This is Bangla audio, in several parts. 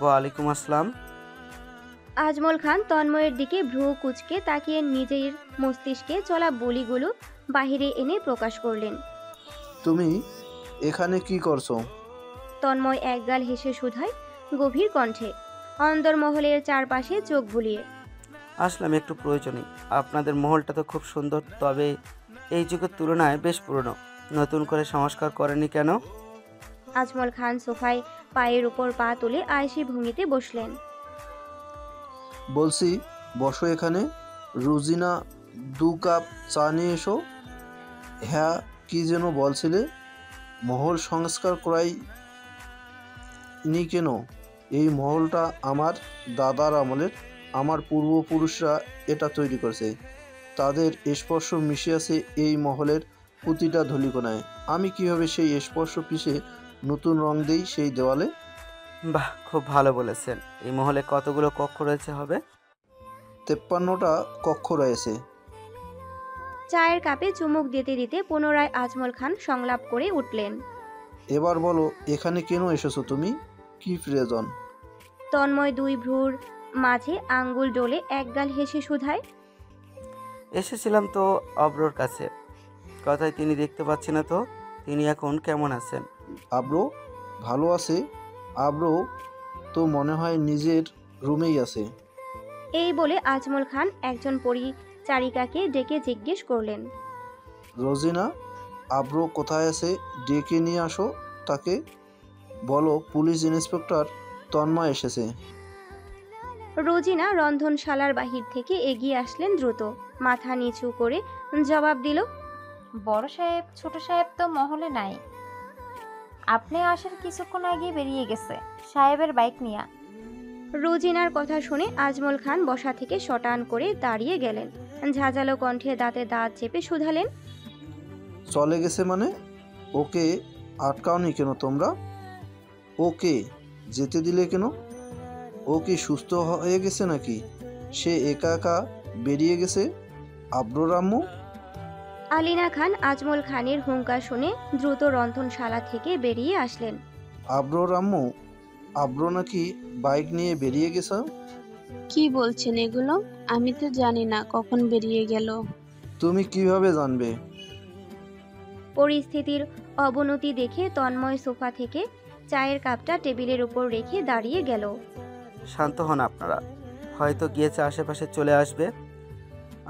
ওয়ালাইকুম আসসালাম। আজমল খান তন্ময়ের দিকে ভ্রু কুঁচকে তাকিয়ে নিজের মস্তিষ্কে চলা বলিগুলো বাহিরে এনে প্রকাশ করলেন। তুমি এখানে কি করছো? তন্ময় একগাল হেসে শুধায় গভীর কণ্ঠে, অন্দরমহলের চারপাশে চোখ বুলিয়ে। আসলাম একটু প্রয়োজনই। আপনাদের মহলটা তো খুব সুন্দর, তবে এই যুগের তুলনায় বেশ পুরনো। নতুন করে সংস্কার করেনি কেন? আজমল খান সোফায় পায়ের উপর পা তুলে আয়েশি ভঙ্গিতে বসলেন। বলছি বসো এখানে। রুজিনা, 2 কাপ চা নিয়ে এসো। হ্যাঁ, কি যেন বলছিলে? মহল সংস্কার করাই নি কেন? এই মহলটা আমার দাদার আমলের। আমার পূর্বপুরুষরা এটা তৈরি করেছে। তাদের স্পর্শ মিশে আছে এই মহলের প্রতিটা ধূলিকণায়। আমি কিভাবে সেই স্পর্শ পিষে নতুন রং দেই সেই দেওয়ালে? বাহ, খুব ভালো বলেছেন। এই মহলে কতগুলো কক্ষ রয়েছে হবে? 53টা কক্ষ রয়েছে। চায়ের কাপে চুমুক দিতে দিতে পুনরায় আজমল খান সংলাপ করে উঠলেন। এবার বলো, এখানে কেন এসেছো তুমি? কি প্রয়োজন? তন্ময় দুই ভ্রুর মাঝে আঙ্গুল ডলে একগাল হেসে শুধায়। এসেছিলাম তো অব্রর কাছে। কথায় তিনি দেখতে পাচ্ছি না তো। তিনি এখন কেমন আছেন? আব্রো ভালো আছে। আব্রো তো মনে হয় নিজের রুমেই আছে। এই বলে আজমল খান একজন পরিচারিকাকে ডেকে জিজ্ঞেস করলেন। রোজিনা, আব্রো কোথায় আছে? ডেকে নিয়ে আসো তাকে। বলো পুলিশ ইন্সপেক্টর তন্ময় এসেছে। রোজিনা রন্ধনশালার বাহির থেকে এগিয়ে আসলেন দ্রুত, মাথা নিচু করে জবাব দিল। বড় সাহেব ছোট সাহেব তো মহলে নাই। আপনি আসার কিছুক্ষণ আগে বেরিয়ে গেছে সাহেবের বাইক নিয়ে। রোজিনার কথা শুনে আজমল খান বসা থেকে শটান করে দাঁড়িয়ে গেলেন। ঝাঁঝালো কণ্ঠে দাঁতে দাঁত চেপে শুধালেন। চলে গেছে মানে? ওকে আটকাওনি কেন তোমরা? ওকে যেতে দিলে কেন? ও কি সুস্থ হয়ে গেছে নাকি? সে একা একা বেরিয়ে গেছে? আব্রোর আম্মু? আলিনা খান আজমল খানের হুঙ্কার শুনে দ্রুত রন্ধনশালা থেকে বেরিয়ে আসলেন। আব্রোর আম্মু? আব্রো নাকি বাইক নিয়ে বেরিয়ে গেছে? কি বলছেন এগুলো? আমি তো জানি না কখন বেরিয়ে গেল। তুমি কিভাবে জানবে? পরিস্থিতির অবনতি দেখে তন্ময় সোফা থেকে চায়ের কাপটা টেবিলের উপর রেখে দাঁড়িয়ে গেল। শান্ত হন আপনারা। হয়তো গিয়েছে, আশেপাশে চলে আসবে।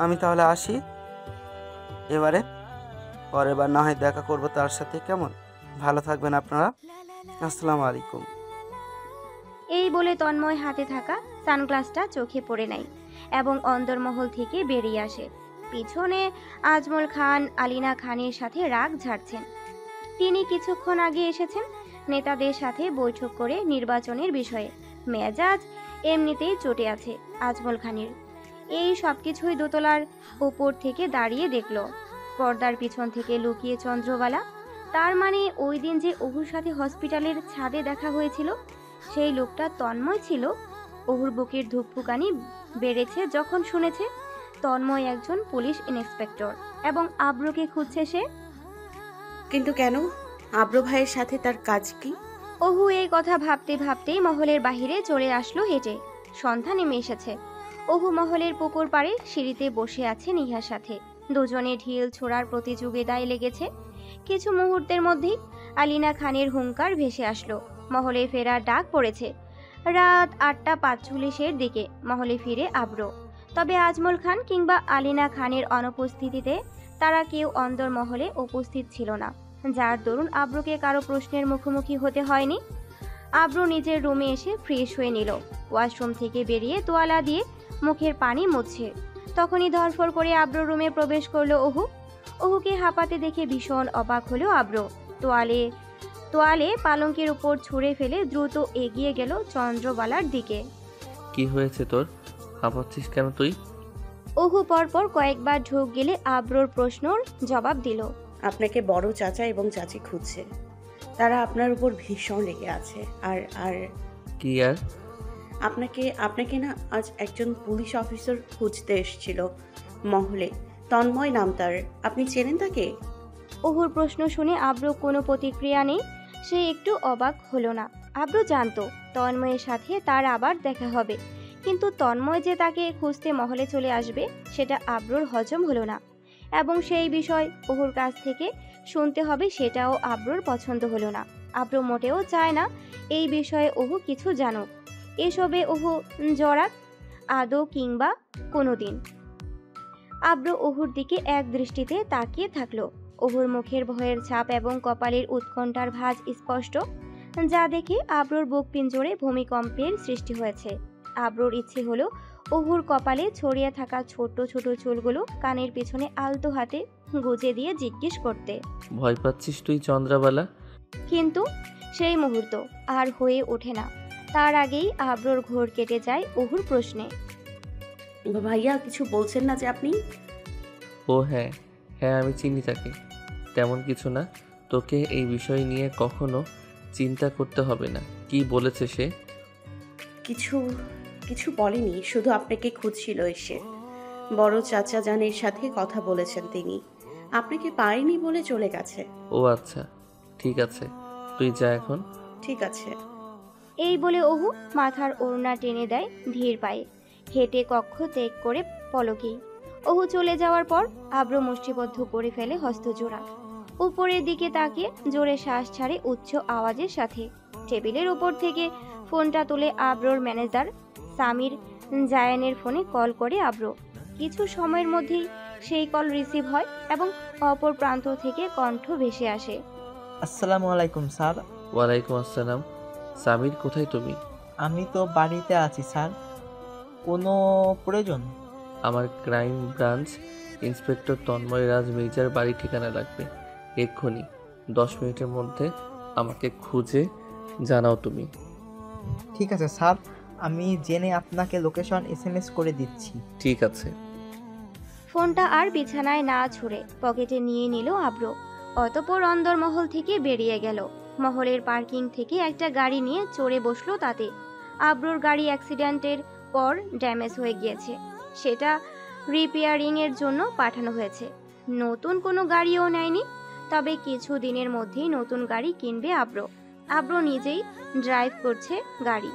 আমি তাহলে আসি এবারে। পরের বার না হয় দেখা করব তার সাথে, কেমন? ভালো থাকবেন আপনারা। আসসালামু আলাইকুম। এই বলে তন্ময় হাতে থাকা সানগ্লাসটা চোখে পড়ে নেয় এবং অন্দরমহল থেকে বেরিয়ে আসে। পিছনে আজমল খান আলিনা খানের সাথে রাগ ঝাড়ছেন। তিনি কিছুক্ষণ আগে এসেছেন নেতাদের সাথে বৈঠক করে নির্বাচনের বিষয়ে। মেজাজ এমনিতেই চটে আছে আজমল খানের। এই সব কিছুই দোতলার উপর থেকে দাঁড়িয়ে দেখল। পর্দার পিছন থেকে লুকিয়ে চন্দ্রবালা। তার মানে ওই দিন যে অহুর সাথে হসপিটালের ছাদে দেখা হয়েছিল, সেই লোকটা তন্ময় ছিল। অহুর বুকের ধুকপুকানি বেড়েছে যখন শুনেছে তন্ময় একজন পুলিশ ইন্সপেক্টর এবং আব্রুকে খুঁজছে সে। কিন্তু কেন? আব্র ভাইয়ের সাথে তার কাজ কি? অহু এই কথা ভাবতে ভাবতেই মহলের বাহিরে চলে আসলো হেঁটে। সন্ধ্যা নেমে এসেছে। অহু মহলের পুকুর পাড়ে সিঁড়িতে বসে আছে নিহার সাথে। দুজনে ঢিল ছোড়ার প্রতিযোগিতায় লেগেছে। কিছু মুহূর্তের মধ্যেই আলিনা খানের হুঙ্কার ভেসে আসলো। মহলে ফেরার ডাক পড়েছে। রাত 8:45 দিকে মহলে ফিরে আব্র। তবে আজমল খান কিংবা আলিনা খানের অনুপস্থিতিতে তারা কেউ অন্দর মহলে উপস্থিত ছিল না, যার দরুন আব্রুকে কারো প্রশ্নের মুখোমুখি হতে হয়নি। আব্রু নিজের রুমে এসে ফ্রেশ হয়ে নিল। ওয়াশরুম থেকে বেরিয়ে তোয়ালা দিয়ে মুখের পানি মুছছে। তখনই ধরফর করে আব্রুর রুমে প্রবেশ করলো অহু। অহুকে হাঁপাতে দেখে ভীষণ অবাক হলো আব্র। তোয়ালে পালঙ্কের উপর ছুঁড়ে ফেলে দ্রুত এগিয়ে গেল চন্দ্রবালার দিকে। কি হয়েছে তোর? হাঁপাচ্ছিস কেন তুই? অহু পরপর কয়েকবার ঢোক গেলে আব্রোর প্রশ্নর জবাব দিল। আপনাকে বড় চাচা এবং চাচি খুঁজছে। তারা আপনার উপর ভীষণ রেগে আছে। আর আর কি আর? আপনাকে না আজ একজন পুলিশ অফিসার খুঁজতে এসেছিল মহলে। তন্ময় নাম তার। আপনি চেনেন তাকে? অহুর প্রশ্ন শুনে আব্রো কোনো প্রতিক্রিয়া নেই। সে একটু অবাক হলো না। আব্র জানতো তন্ময়ের সাথে তার আবার দেখা হবে, কিন্তু তন্ময় যে তাকে খুঁজতে মহলে চলে আসবে সেটা আব্রর হজম হলো না, এবং সেই বিষয় ওহুর কাছ থেকে শুনতে হবে সেটাও আব্রর পছন্দ হলো না। আব্র মোটেও চায় না এই বিষয়ে ওহু কিছু জানুক, এসবে ওহু জড়াক আদৌ কিংবা কোনোদিন। আব্র ওহুর দিকে এক দৃষ্টিতে তাকিয়ে থাকলো। ওহুর মুখের ভয়ের ছাপ এবং কপালের উৎকণ্ঠার ভাঁজ স্পষ্ট, যা দেখে আব্রর বুক পিঞ্জরে ভূমিকম্পের সৃষ্টি হয়েছে। আব্রর ইচ্ছে হলো ওহুর কপালে ছড়িয়ে থাকা ছোট ছোট চুলগুলো কানের পিছনে আলতো হাতে গুজে দিয়ে জিজ্ঞেস করতে, ভয় পাচ্ছিস তুই চন্দ্রাবালা? কিন্তু সেই মুহূর্ত আর হয়ে ওঠে না। তার আগেই আব্রর ঘোর কেটে যায় ওহুর প্রশ্নে। ভাইয়া কিছু বলছেন না যে আপনি? ও হ্যাঁ হ্যাঁ, আমি চিনি তাকে। তেমন কিছু না, তোকে এই বিষয় নিয়ে কখনো চিন্তা করতে হবে না। কি বলেছে সে? কিছু কিছু বলেনি, শুধু আপনাকে খুঁজছিল এসে। বড় চাচা জানের সাথে কথা বলেছেন তিনি, আপনাকে পারেনি বলে চলে গেছে। ও আচ্ছা, ঠিক আছে, তুই যা এখন। ঠিক আছে। এই বলে ওহু মাথার ওড়না টেনে দেয় ধীর পায়ে, হেঁটে কক্ষ ত্যাগ করে পলকেই। ওহু চলে যাওয়ার পর আব্র মুষ্টিবদ্ধ করে ফেলে হস্তজোড়া। উপরের দিকে তাকিয়ে জোরে শ্বাস ছাড়ে উচ্চ আওয়াজের সাথে। টেবিলের উপর থেকে ফোনটা তুলে আব্রর ম্যানেজার সামির জায়ানের ফোনে কল করে আব্র। কিছু সময়ের মধ্যেই সেই কল রিসিভ হয় এবং অপর প্রান্ত থেকে কণ্ঠ ভেসে আসে। আসসালামু আলাইকুম স্যার। ওয়ালাইকুম আসসালাম। সামির, কোথায় তুমি? আমি তো বাড়িতে আছি স্যার। কোনো প্রয়োজন? আমার ক্রাইম ব্রাঞ্চ ইন্সপেক্টর তন্ময় রাজ মির্জার বাড়ি ঠিকানা লাগবে এক্ষুনি। 10 মিনিটের মধ্যে আমাকে খুঁজে জানাও তুমি। ঠিক আছে স্যার, আমি জেনে আপনাকে লোকেশন এসএমএস করে দিচ্ছি। ঠিক আছে। ফোনটা আর বিছানায় না ছুঁড়ে পকেটে নিয়ে নিল আব্র। অতঃপর অন্দরমহল থেকে বেরিয়ে গেল। মহলের পার্কিং থেকে একটা গাড়ি নিয়ে চড়ে বসলো তাতে। আব্রর গাড়ি অ্যাক্সিডেন্টের পর ড্যামেজ হয়ে গিয়েছে, সেটা রিপেয়ারিং এর জন্য পাঠানো হয়েছে। নতুন কোনো গাড়িও নেয়নি, তবে কিছু দিনের মধ্যেই নতুন গাড়ি কিনবে আব্র। আব্র নিজেই ড্রাইভ করছে গাড়ি।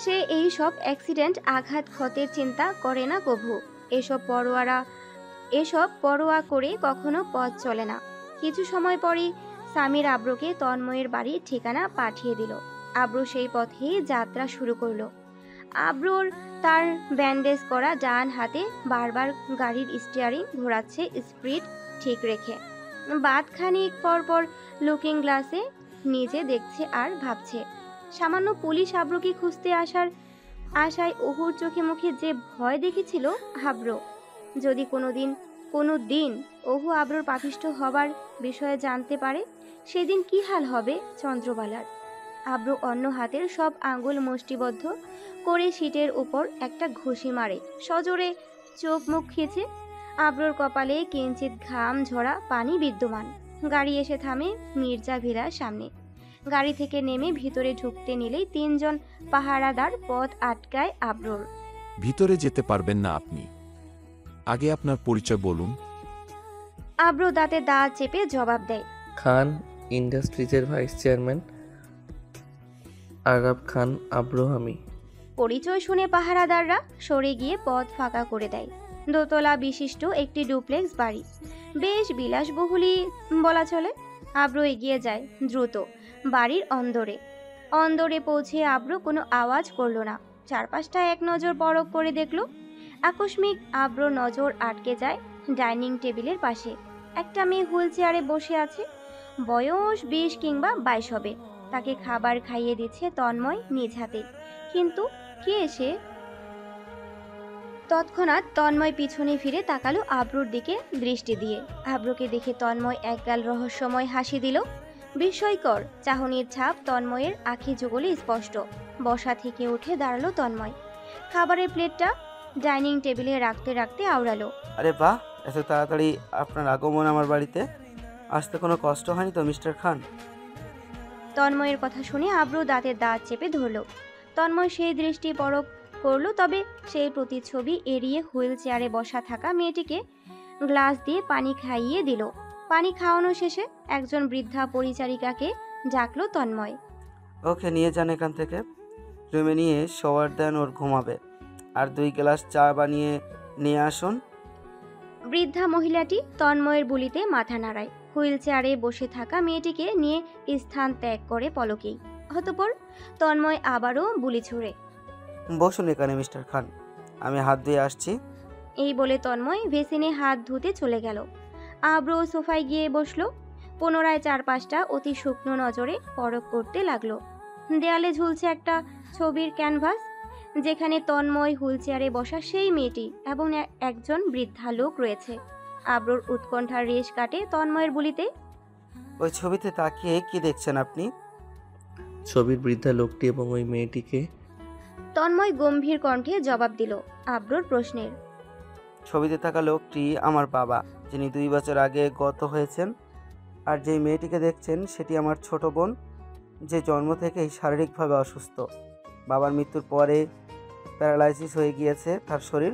সে এই সব অ্যাক্সিডেন্ট আঘাত ক্ষতের চিন্তা করে না কভু। এসব পরোয়া করে কখনো পথ চলে না। কিছু সময় পরেই সামির আব্রকে তন্ময়ের বাড়ির ঠিকানা পাঠিয়ে দিল। আব্র সেই পথেই যাত্রা শুরু করলো। আব্রর তার ব্যান্ডেজ করা ডান হাতে বারবার গাড়ির স্টিয়ারিং ঘোরাচ্ছে স্পিড ঠিক রেখে। বাদখানিক পরপর লুকিং গ্লাসে নিজে দেখছে আর ভাবছে, সামান্য পুলিশ আব্রকে খুঁজতে আসার আশায় ওহুর চোখে মুখে যে ভয় দেখেছিল আব্র, যদি কোনো দিন ওহু আব্রর পাপিষ্ঠ হবার বিষয়ে জানতে পারে, সেদিন কি হাল হবে চন্দ্রবালার। আব্র অন্য হাতের সব আঙ্গুল মুষ্টিবদ্ধ করে সিটের উপর একটা ঘুষি মারে, সজোরে চোখ মুখ খিচে। আব্রর কপালে কিঞ্চিত ঘাম ঝরা পানি বিদ্যমান। গাড়ি এসে থামে মির্জা ভিলার সামনে। গাড়ি থেকে নেমে ভিতরে ঢুকতে নিলেই 3 জন পাহারাদার পথ আটকায় আব্রর। ভিতরে যেতে পারবেন না আপনি, আগে আপনার পরিচয় বলুন। আব্র দাঁতে দাঁত চেপে জবাব দেয়, খান ইন্ডাস্ট্রিজের ভাইস চেয়ারম্যান আরাব খান আব্র আমি। পরিচয় শুনে পাহারাদাররা সরে গিয়ে পথ ফাঁকা করে দেয়। দোতলা বিশিষ্ট একটি ডুপ্লেক্স বাড়ি, বেশ বিলাসবহুলই বলা চলে। আব্র এগিয়ে যায় দ্রুত বাড়ির অন্দরে পৌঁছে আব্র কোনো আওয়াজ করলো না। চারপাশটা এক নজর পরখ করে দেখলো। আকস্মিক আব্র নজর আটকে যায় ডাইনিং টেবিলের পাশে। একটা মেয়ে হুইল চেয়ারে বসে আছে, বয়স 20 কিংবা 22 হবে। তাকে খাবার খাইয়ে দিচ্ছে তন্ময় নিজ হাতে। কিন্তু কে সে? তৎক্ষণাৎ তন্ময় পিছনে ফিরে তাকালো আব্রুর দিকে দৃষ্টি দিয়ে। আব্রুকে দেখে তন্ময় একগাল রহস্যময় হাসি দিল। বিস্ময়কর চাহনির ছাপ তন্ময়ের আখি যুগলে স্পষ্ট। বসা থেকে উঠে দাঁড়ালো তন্ময়। খাবারের প্লেটটা ডাইনিং টেবিলে রাখতে রাখতে আওড়ালো, আরে বাহ, এত তাড়াতাড়ি আপনার আগমন আমার বাড়িতে। আসতে কোনো কষ্ট হয়নি তো মিস্টার খান? তন্ময়ের কথা শুনে আব্রু দাঁতের দাঁত চেপে ধরল। তন্ময় সেই দৃষ্টি পরখ করলো, তবে সেই প্রতিচ্ছবি এড়িয়ে হুইল চেয়ারে বসা থাকা মেয়েটিকে গ্লাস দিয়ে পানি খাইয়ে দিল। পানি খাওয়ানো শেষে একজন বৃদ্ধা পরিচারিকাকে ডাকলো তন্ময়। ওকে নিয়ে যান এখান থেকে। রুমে নিয়ে শোয়ার দেন, ওর ঘুমাবে। আর 2 গ্লাস চা বানিয়ে নিয়ে আসুন। বৃদ্ধা মহিলাটি তন্ময়ের বুলিতে মাথা নাড়ায়। হুইল চেয়ারে বসে থাকা মেয়েটিকে নিয়ে স্থান ত্যাগ করে পলকেই। অতঃপর তন্ময় আবারও বুলি ছুঁড়ে। বসুন এখানে মিস্টার খান, আমি হাত ধুয়ে আসছি। এই বলে তন্ময় ভেসিনে হাত ধুতে চলে গেল। আব্র সোফায় গিয়ে বসলো। পুনরায় চারপাশটা অতি শুকনো নজরে পরখ করতে লাগলো। দেয়ালে ঝুলছে একটা ছবির ক্যানভাস, যেখানে তন্ময় হুইল চেয়ারে বসা সেই মেয়েটি এবং একজন বৃদ্ধা লোক রয়েছে। আব্রর উৎকণ্ঠার রেশ কাটে তন্ময়ের বুলিতে। ওই ছবিতে তাকিয়ে কি দেখছেন আপনি? ছবির বৃদ্ধা লোকটি এবং ওই মেয়েটিকে। তন্ময় গম্ভীর কণ্ঠে জবাব দিল আব্রর প্রশ্নের। ছবিতে থাকা লোকটি আমার বাবা, যিনি 2 বছর আগে গত হয়েছেন। আর যেই মেয়েটিকে দেখছেন সেটি আমার ছোট বোন, যে জন্ম থেকেই শারীরিকভাবে অসুস্থ। বাবার মৃত্যুর পরে প্যারালাইসিস হয়ে গিয়েছে তার শরীর।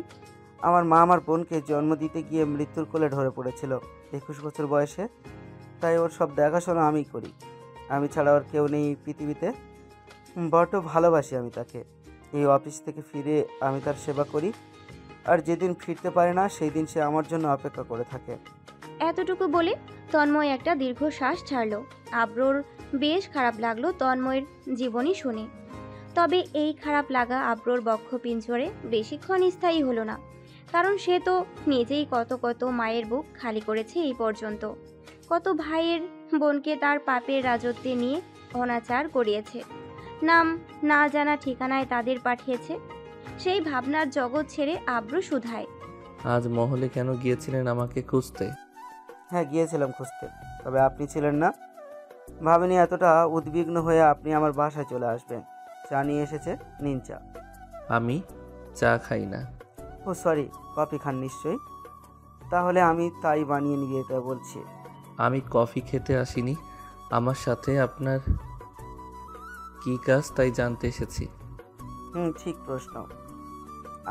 আমার মা আমার বোনকে জন্ম দিতে গিয়ে মৃত্যুর কোলে ঢলে পড়েছিল 21 বছর বয়সে। তাই ওর সব দেখাশোনা আমি করি। আমি ছাড়া ওর কেউ নেই পৃথিবীতে। বড্ড ভালোবাসি আমি তাকে। এই অফিস থেকে ফিরে আমি তার সেবা করি, আর যেদিন ফিরতে পারে না সেই দিন সে আমার জন্য অপেক্ষা করে থাকে। এতটুকু বলে তন্ময় একটা দীর্ঘশ্বাস ছাড়ল। আব্রর বেশ খারাপ লাগলো তন্ময়ের জীবনী শুনে। তবে এই খারাপ লাগা আব্রর বক্ষপিঞ্জরে বেশিক্ষণ স্থায়ী হলো না, কারণ সে তো নিজেই কত কত মায়ের বুক খালি করেছে এই পর্যন্ত। কত ভাইয়ের বোনকে তার পাপের রাজত্বে নিয়ে অনাচার করিয়েছে, নাম না জানা ঠিকানায় তাদের পাঠিয়েছে। সেই ভাবনার জগৎ ছেড়ে আব্র শুধায়। আজ মহলে কেন গিয়েছিলেন আমাকে খুঁজতে? হ্যাঁ, গিয়েছিলাম খুঁজতে, তবে আপনি ছিলেন না। ভাবিনি এতটা উদ্বিগ্ন হয়ে আপনি আমার বাসায় চলে আসবেন। চা নিয়ে এসেছে, নিন চা। আমি চা খাই না। ও সরি, কফি খান নিশ্চয়ই। তাহলে আমি তাই বানিয়ে নিয়ে যেতে বলছি। আমি কফি খেতে আসিনি, আমার সাথে আপনার কি কাজ তাই জানতে এসেছি। ঠিক প্রশ্ন।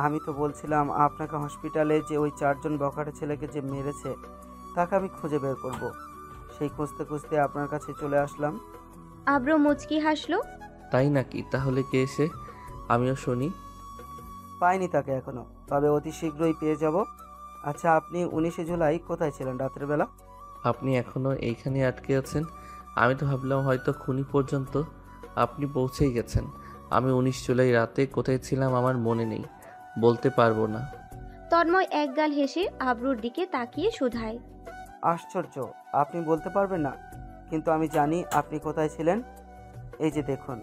আমি তো বলছিলাম আপনাকে হসপিটালে যে ওই 4 জন বখাটে ছেলেকে যে মেরেছে তাকে আমি খুঁজে বের করব। সেই খুঁজতে খুঁজতে আপনার কাছে চলে আসলাম। আব্র মুচকি হাসলো। তাই নাকি? তাহলে কে এসে? আমিও শুনি। পাইনি তাকে এখনো, তবে অতি শীঘ্রই পেয়ে যাব। আচ্ছা, আপনি 19শে জুলাই কোথায় ছিলেন রাতের বেলা? আপনি এখনো এইখানে আটকে আছেন? আমি তো ভাবলাম হয়তো খুনি পর্যন্ত আপনি পৌঁছেই গেছেন। আমি 19 জুলাই রাতে কোথায় ছিলাম আমার মনে নেই, বলতে পারবো না। তন্ময় একগাল হেসে আব্রুর দিকে তাকিয়ে শুধায়। আশ্চর্য, আপনি বলতে পারবেন না? কিন্তু আমি জানি আপনি কোথায় ছিলেন। এই যে দেখুন।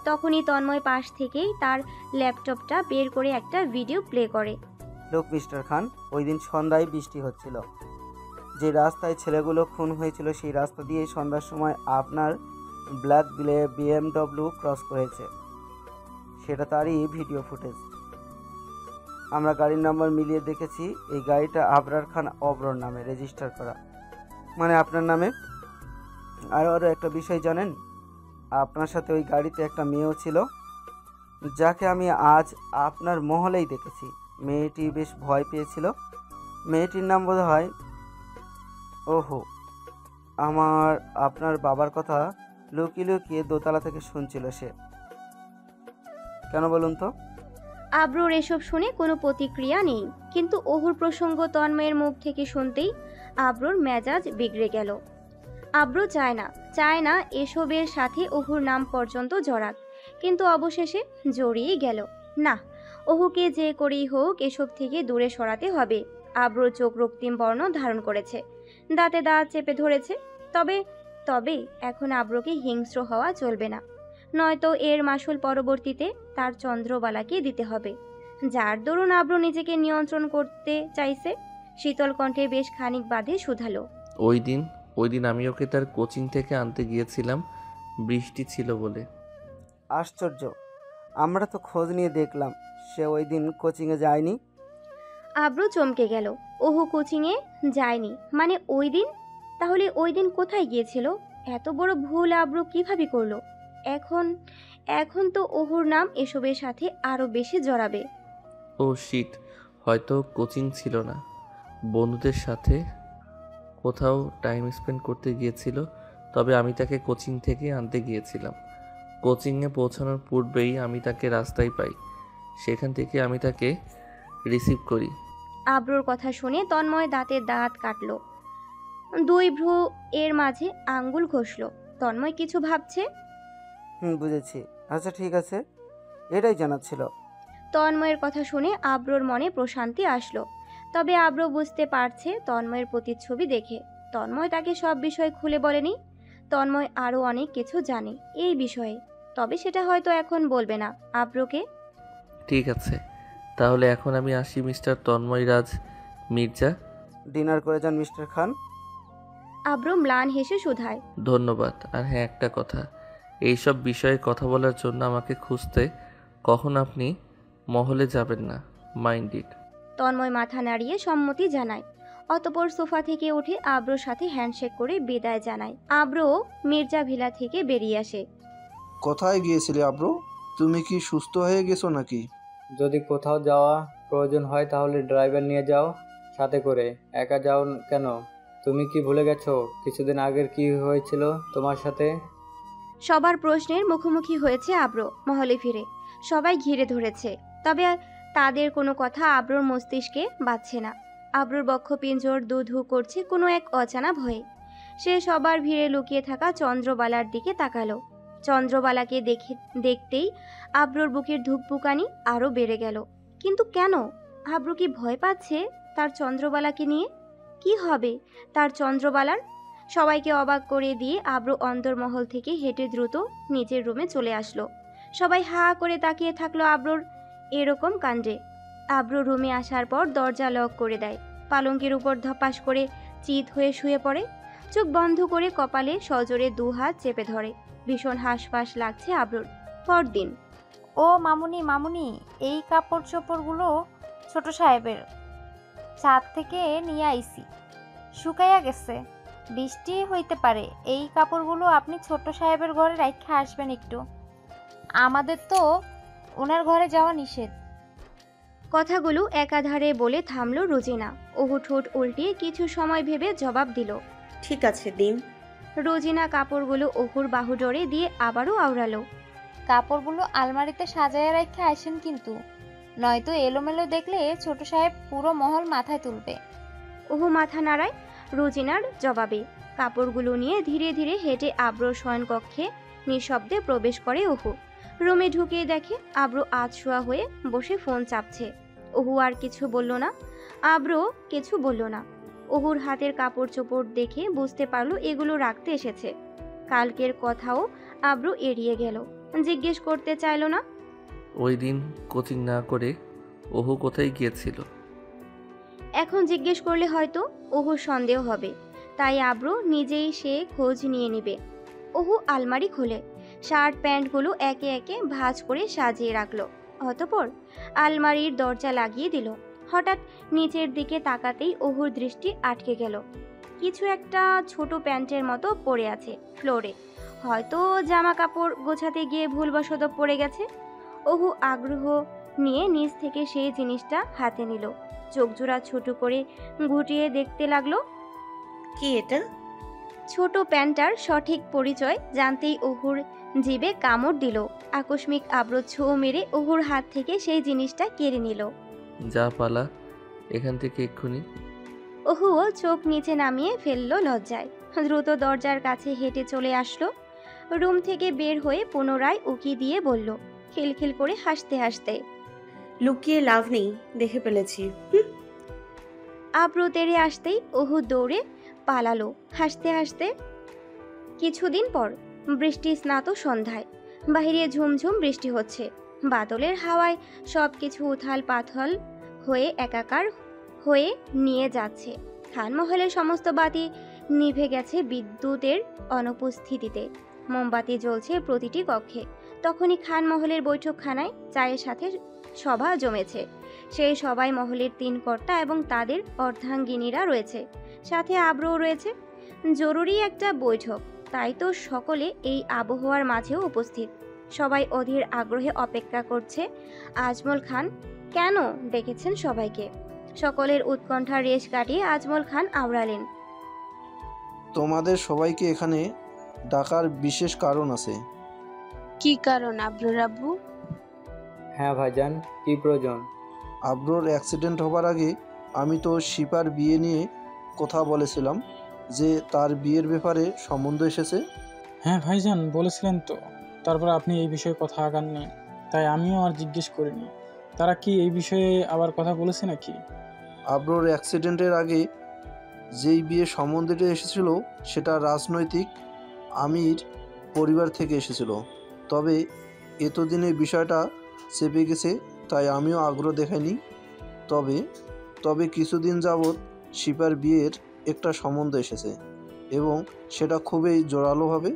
তখনই তন্ময় পাশ থেকেই তার ল্যাপটপটা বের করে একটা ভিডিও প্লে করে। লোক মিস্টার খান, ওই দিন সন্ধ্যায় বৃষ্টি হচ্ছিল। যে রাস্তায় ছেলেগুলো খুন হয়েছিল সেই রাস্তা দিয়ে সন্ধ্যার সময় আপনার ব্ল্যাক BMW ক্রস করেছে। সেটা তারই ভিডিও ফুটেজ। আমরা গাড়ির নাম্বার মিলিয়ে দেখেছি, এই গাড়িটা আবরার খান অবরর নামে রেজিস্টার করা, মানে আপনার নামে। আরও একটা বিষয় জানেন, আপনার সাথে ওই গাড়িতে একটা মেয়েও ছিল, যাকে আমি আজ আপনার মহলেই দেখেছি। মেয়েটি বেশ ভয় পেয়েছিল। মেয়েটির নাম বোধ হয় ওহো। আপনার বাবার কথা লুকিয়ে লুকিয়ে দোতলা থেকে শুনছিল সে। কেন বলুন তো? আব্রুর এসব শুনে কোনো প্রতিক্রিয়া নেই, কিন্তু ওহুর প্রসঙ্গ তন্ময়ের মুখ থেকে শুনতেই আব্রুর মেজাজ বিগড়ে গেল। আব্রু চায় না এসবের সাথে ওহুর নাম পর্যন্ত জড়াক, কিন্তু অবশেষে জড়িয়ে গেল। না, ওহুকে যে করেই হোক এসব থেকে দূরে সরাতে হবে। আব্রুর চোখ রক্তিম বর্ণ ধারণ করেছে, দাঁতে দাঁত চেপে ধরেছে। তবে এখন আব্রুকে হিংস্র হওয়া চলবে না, নয়তো এর মাসুল পরবর্তীতে তার চন্দ্রবালাকে দিতে হবে, যার দরুন আব্রু নিজেকে নিয়ন্ত্রণ করতে চাইছে। শীতল কণ্ঠে বেশ খানিক বাদে শুধালো। ওই দিন আমি ওকে তার কোচিং থেকে আনতে গিয়েছিলাম, বৃষ্টি ছিল বলে। আশ্চর্য, আমরা তো খোঁজ নিয়ে দেখলাম সে ওই দিন কোচিংয়ে যায়নি। আব্রু চমকে গেল। ওহু কোচিংয়ে যায়নি মানে ওই দিন? তাহলে ওই দিন কোথায় গিয়েছিল? এত বড় ভুল আব্রু কিভাবে করলো? এখন তো ওহুর নাম এসবের সাথে আরো বেশি জড়াবে। ও শিট, হয়তো কোচিং ছিল না, বন্ধুদের সাথে কোথাও টাইম স্পেন্ড করতে গিয়েছিল। তবে আমি তাকে কোচিং থেকে আনতে গিয়েছিলাম। কোচিংয়ে পৌঁছানোর পূর্বেই আমি তাকে রাস্তায় পাই। সেখান থেকে আমি তাকে রিসিভ করি। আব্রুর কথা শুনে তন্ময় দাঁতের দাঁত কাটল, দুই ভ্রু এর মাঝে আঙ্গুল ঘষল। তন্ময় কিছু ভাবছে। বুঝেছি। আচ্ছা ঠিক আছে, এটাই জানার ছিল। তন্ময়ের কথা শুনে আব্রুর মনে প্রশান্তি আসলো। তবে আব্রু বুঝতে পারছে তন্ময়ের প্রতিচ্ছবি দেখে তন্ময় তাকে সব বিষয় খুলে বলেনি। তন্ময় আরও অনেক কিছু জানে এই বিষয়ে, তবে সেটা হয়তো এখন বলবে না আব্রুকে। ঠিক আছে, তাহলে এখন আমি আসি মিস্টার তন্ময় রাজ মির্জা। ডিনার করে যান মিস্টার খান। আব্রু ম্লান হেসে শুধায়। ধন্যবাদ। আর হ্যাঁ, একটা কথা, এইসব বিষয়ে কথা বলার জন্য আমাকে খুঁজতে কখন আপনি মহলে যাবেন না, মাইন্ড ইট। তন্ময় মাথা নাড়িয়ে সম্মতি জানায়। অতপর সোফা থেকে উঠে আব্রুর সাথে হ্যান্ডশেক করে বিদায় জানায়। আব্রু মির্জা ভিলা থেকে বেরিয়ে আসে। কোথায় গিয়েছিলে আব্রু? তুমি কি সুস্থ হয়ে গেছো নাকি? যদি কোথাও যাওয়া প্রয়োজন হয় তাহলে ড্রাইভার নিয়ে যাও সাথে করে, একা যাও কেন? তুমি কি ভুলে গেছো কিছুদিন আগের কি হয়েছিল তোমার সাথে? সবার প্রশ্নের মুখোমুখি হয়েছে আব্রু। মহলে ফিরে সবাই ঘিরে ধরেছে, তবে তাদের কোনো কথা আব্রুর মস্তিষ্কে বাজছে না। আব্রুর বক্ষপিঞ্জর দুধু করছে কোনো এক অজানা ভয়ে। সে সবার ভিড়ে লুকিয়ে থাকা চন্দ্রবালার দিকে তাকালো। চন্দ্রবালাকে দেখতেই আব্রুর বুকের ধুকপুকানি আরও বেড়ে গেল। কিন্তু কেন? আব্রু কি ভয় পাচ্ছে তার চন্দ্রবালাকে নিয়ে? কি হবে তার চন্দ্রবালার? সবাইকে অবাক করে দিয়ে আব্রু অন্দরমহল থেকে হেঁটে দ্রুত নিজের রুমে চলে আসলো। সবাই হা করে তাকিয়ে থাকলো আব্রুর এরকম কাণ্ডে। আব্রু রুমে আসার পর দরজা লক করে দেয়, পালঙ্কের উপর ধপাস করে চিত হয়ে শুয়ে পড়ে। চোখ বন্ধ করে কপালে সজোরে দু হাত চেপে ধরে। ভীষণ হাঁসফাঁস লাগছে আব্রুর। পরদিন। ও মামুনি মামুনি, এই কাপড় চোপড়গুলো ছোট সাহেবের ছাদ থেকে নিয়ে আইছি, শুকাইয়া গেছে, বৃষ্টি হইতে পারে। এই কাপড়গুলো আপনি ছোট সাহেবের ঘরে রাখা আসবেন একটু, আমাদের তো ওনার ঘরে যাওয়া নিষেধ। কথাগুলো একাধারে বলে থামলো রোজিনা। ওহু ঠোঁট উল্টিয়ে কিছু সময় ভেবে জবাব দিল, ঠিক আছে দিন। রোজিনা কাপড়গুলো ওহুর বাহুডোরে দিয়ে আবারও আওড়ালো। কাপড়গুলো আলমারিতে সাজায় রাখা আসেন কিন্তু, নয়তো এলোমেলো দেখলে ছোট সাহেব পুরো মহল মাথায় তুলবে। ওহু মাথা নাড়ায় রোজিনার জবাবে। কাপড়গুলো নিয়ে ধীরে ধীরে হেঁটে আব্রুর শয়নকক্ষে নিঃশব্দে প্রবেশ করে ওহু। রুমে ঢুকে দেখে আব্রু আধশোয়া হয়ে বসে ফোন চাপছে। ওহু আর কিছু বলল না, আব্রু কিছু বলল না। ওহুর হাতের কাপড় চোপড় দেখে বুঝতে পারলো এগুলো রাখতে এসেছে। কালকের কথাও আব্রু এড়িয়ে গেল, জিজ্ঞেস করতে চাইল না। ওই দিন কোচিং না করে ওহু কোথায় গিয়েছিল? এখন জিজ্ঞেস করলে হয়তো ওহুর সন্দেহ হবে, তাই আব্রু নিজেই সে খোঁজ নিয়ে নেবে। ওহু আলমারি খোলে, শার্ট প্যান্টগুলো একে একে ভাঁজ করে সাজিয়ে রাখলো। অতঃপর আলমারির দরজা লাগিয়ে দিল। হঠাৎ নিচের দিকে তাকাতেই ওহুর দৃষ্টি আটকে গেল। কিছু একটা ছোট প্যান্টের মতো পড়ে আছে ফ্লোরে, হয়তো জামা কাপড় গোছাতে গিয়ে ভুলবশত পড়ে গেছে। ওহু আগ্রহ নিয়ে নিচ থেকে সেই জিনিসটা হাতে নিল। চোখজোড়া ছোট করে গুটিয়ে দেখতে লাগলো। কি এটা? ছোট প্যান্টার সঠিক পরিচয় জানতেই ওহুর জিভে কামড় দিল। আকস্মিক আব্রু ছো মেরে ওহুর হাত থেকে সেই জিনিসটা কেড়ে নিল। যা পালা এখান থেকে এক্ষুনি। ওহুও চোখ নিচে নামিয়ে ফেললো লজ্জায়। দ্রুত দরজার কাছে হেঁটে চলে আসলো। রুম থেকে বের হয়ে পুনরায় উকি দিয়ে বলল, খিলখিল করে হাসতে হাসতে, লুকিয়ে লাভ নেই, দেখে ফেলেছি। আব্রু তেড়ে আসতেই ওহু দৌড়ে পালালো হাসতে হাসতে। কিছুদিন পর বৃষ্টি স্নাত সন্ধ্যায় বাইরে ঝুমঝুম বৃষ্টি হচ্ছে। বাদলের হাওয়ায় সব কিছু উথাল পাথল হয়ে একাকার হয়ে নিয়ে যাচ্ছে। খানমহলের সমস্ত বাতি নিভে গেছে বিদ্যুতের অনুপস্থিতিতে। মোমবাতি জ্বলছে প্রতিটি কক্ষে। তখনই খানমহলের বৈঠকখানায় চায়ের সাথে সভা জমেছে। সেই সবাই মহলের 3 কর্তা এবং তাদের অর্ধাঙ্গিনীরা রয়েছে, সাথে আব্রুও রয়েছে। জরুরি একটা বৈঠক, তাই তো সকলে এই আবহাওয়ার মাঝেও উপস্থিত। সবাই অধীর আগ্রহে অপেক্ষা করছে আজমল খান কেন ডেকেছেন সবাইকে। সকলের উৎকণ্ঠার রেশ কাটিয়ে আজমল খান আওড়ালেন, তোমাদের সবাইকে এখানে ডাকার বিশেষ কারণ আছে। কি কারণ আব্রুর আব্বু? হ্যাঁ ভাইজান, কি প্রয়োজন? আব্রোর অ্যাক্সিডেন্ট হবার আগে আমি তো শিপার বিয়ে নিয়ে কথা বলেছিলাম যে তার বিয়ের ব্যাপারে সম্বন্ধ এসেছে। হ্যাঁ ভাইজান, বলেছিলেন তো। তারপর আপনি এই বিষয়ে কথা আগাননি, তাই আমিও আর জিজ্ঞেস করিনি। তারা কি এই বিষয়ে আবার কথা বলেছে নাকি? আব্রোর অ্যাক্সিডেন্টের আগে যেই বিয়ে সম্বন্ধটি এসেছিল সেটা রাজনৈতিক আমির পরিবার থেকে এসেছিল, তবে এতদিনে বিষয়টা চেপে গেছে তাই আমিও আগ্রহ দেখাইনি। তবে তবে কিছুদিন যাবৎ শিপার বিয়ের একটা সম্বন্ধ এসেছে এবং সেটা খুবই জোরালোভাবে।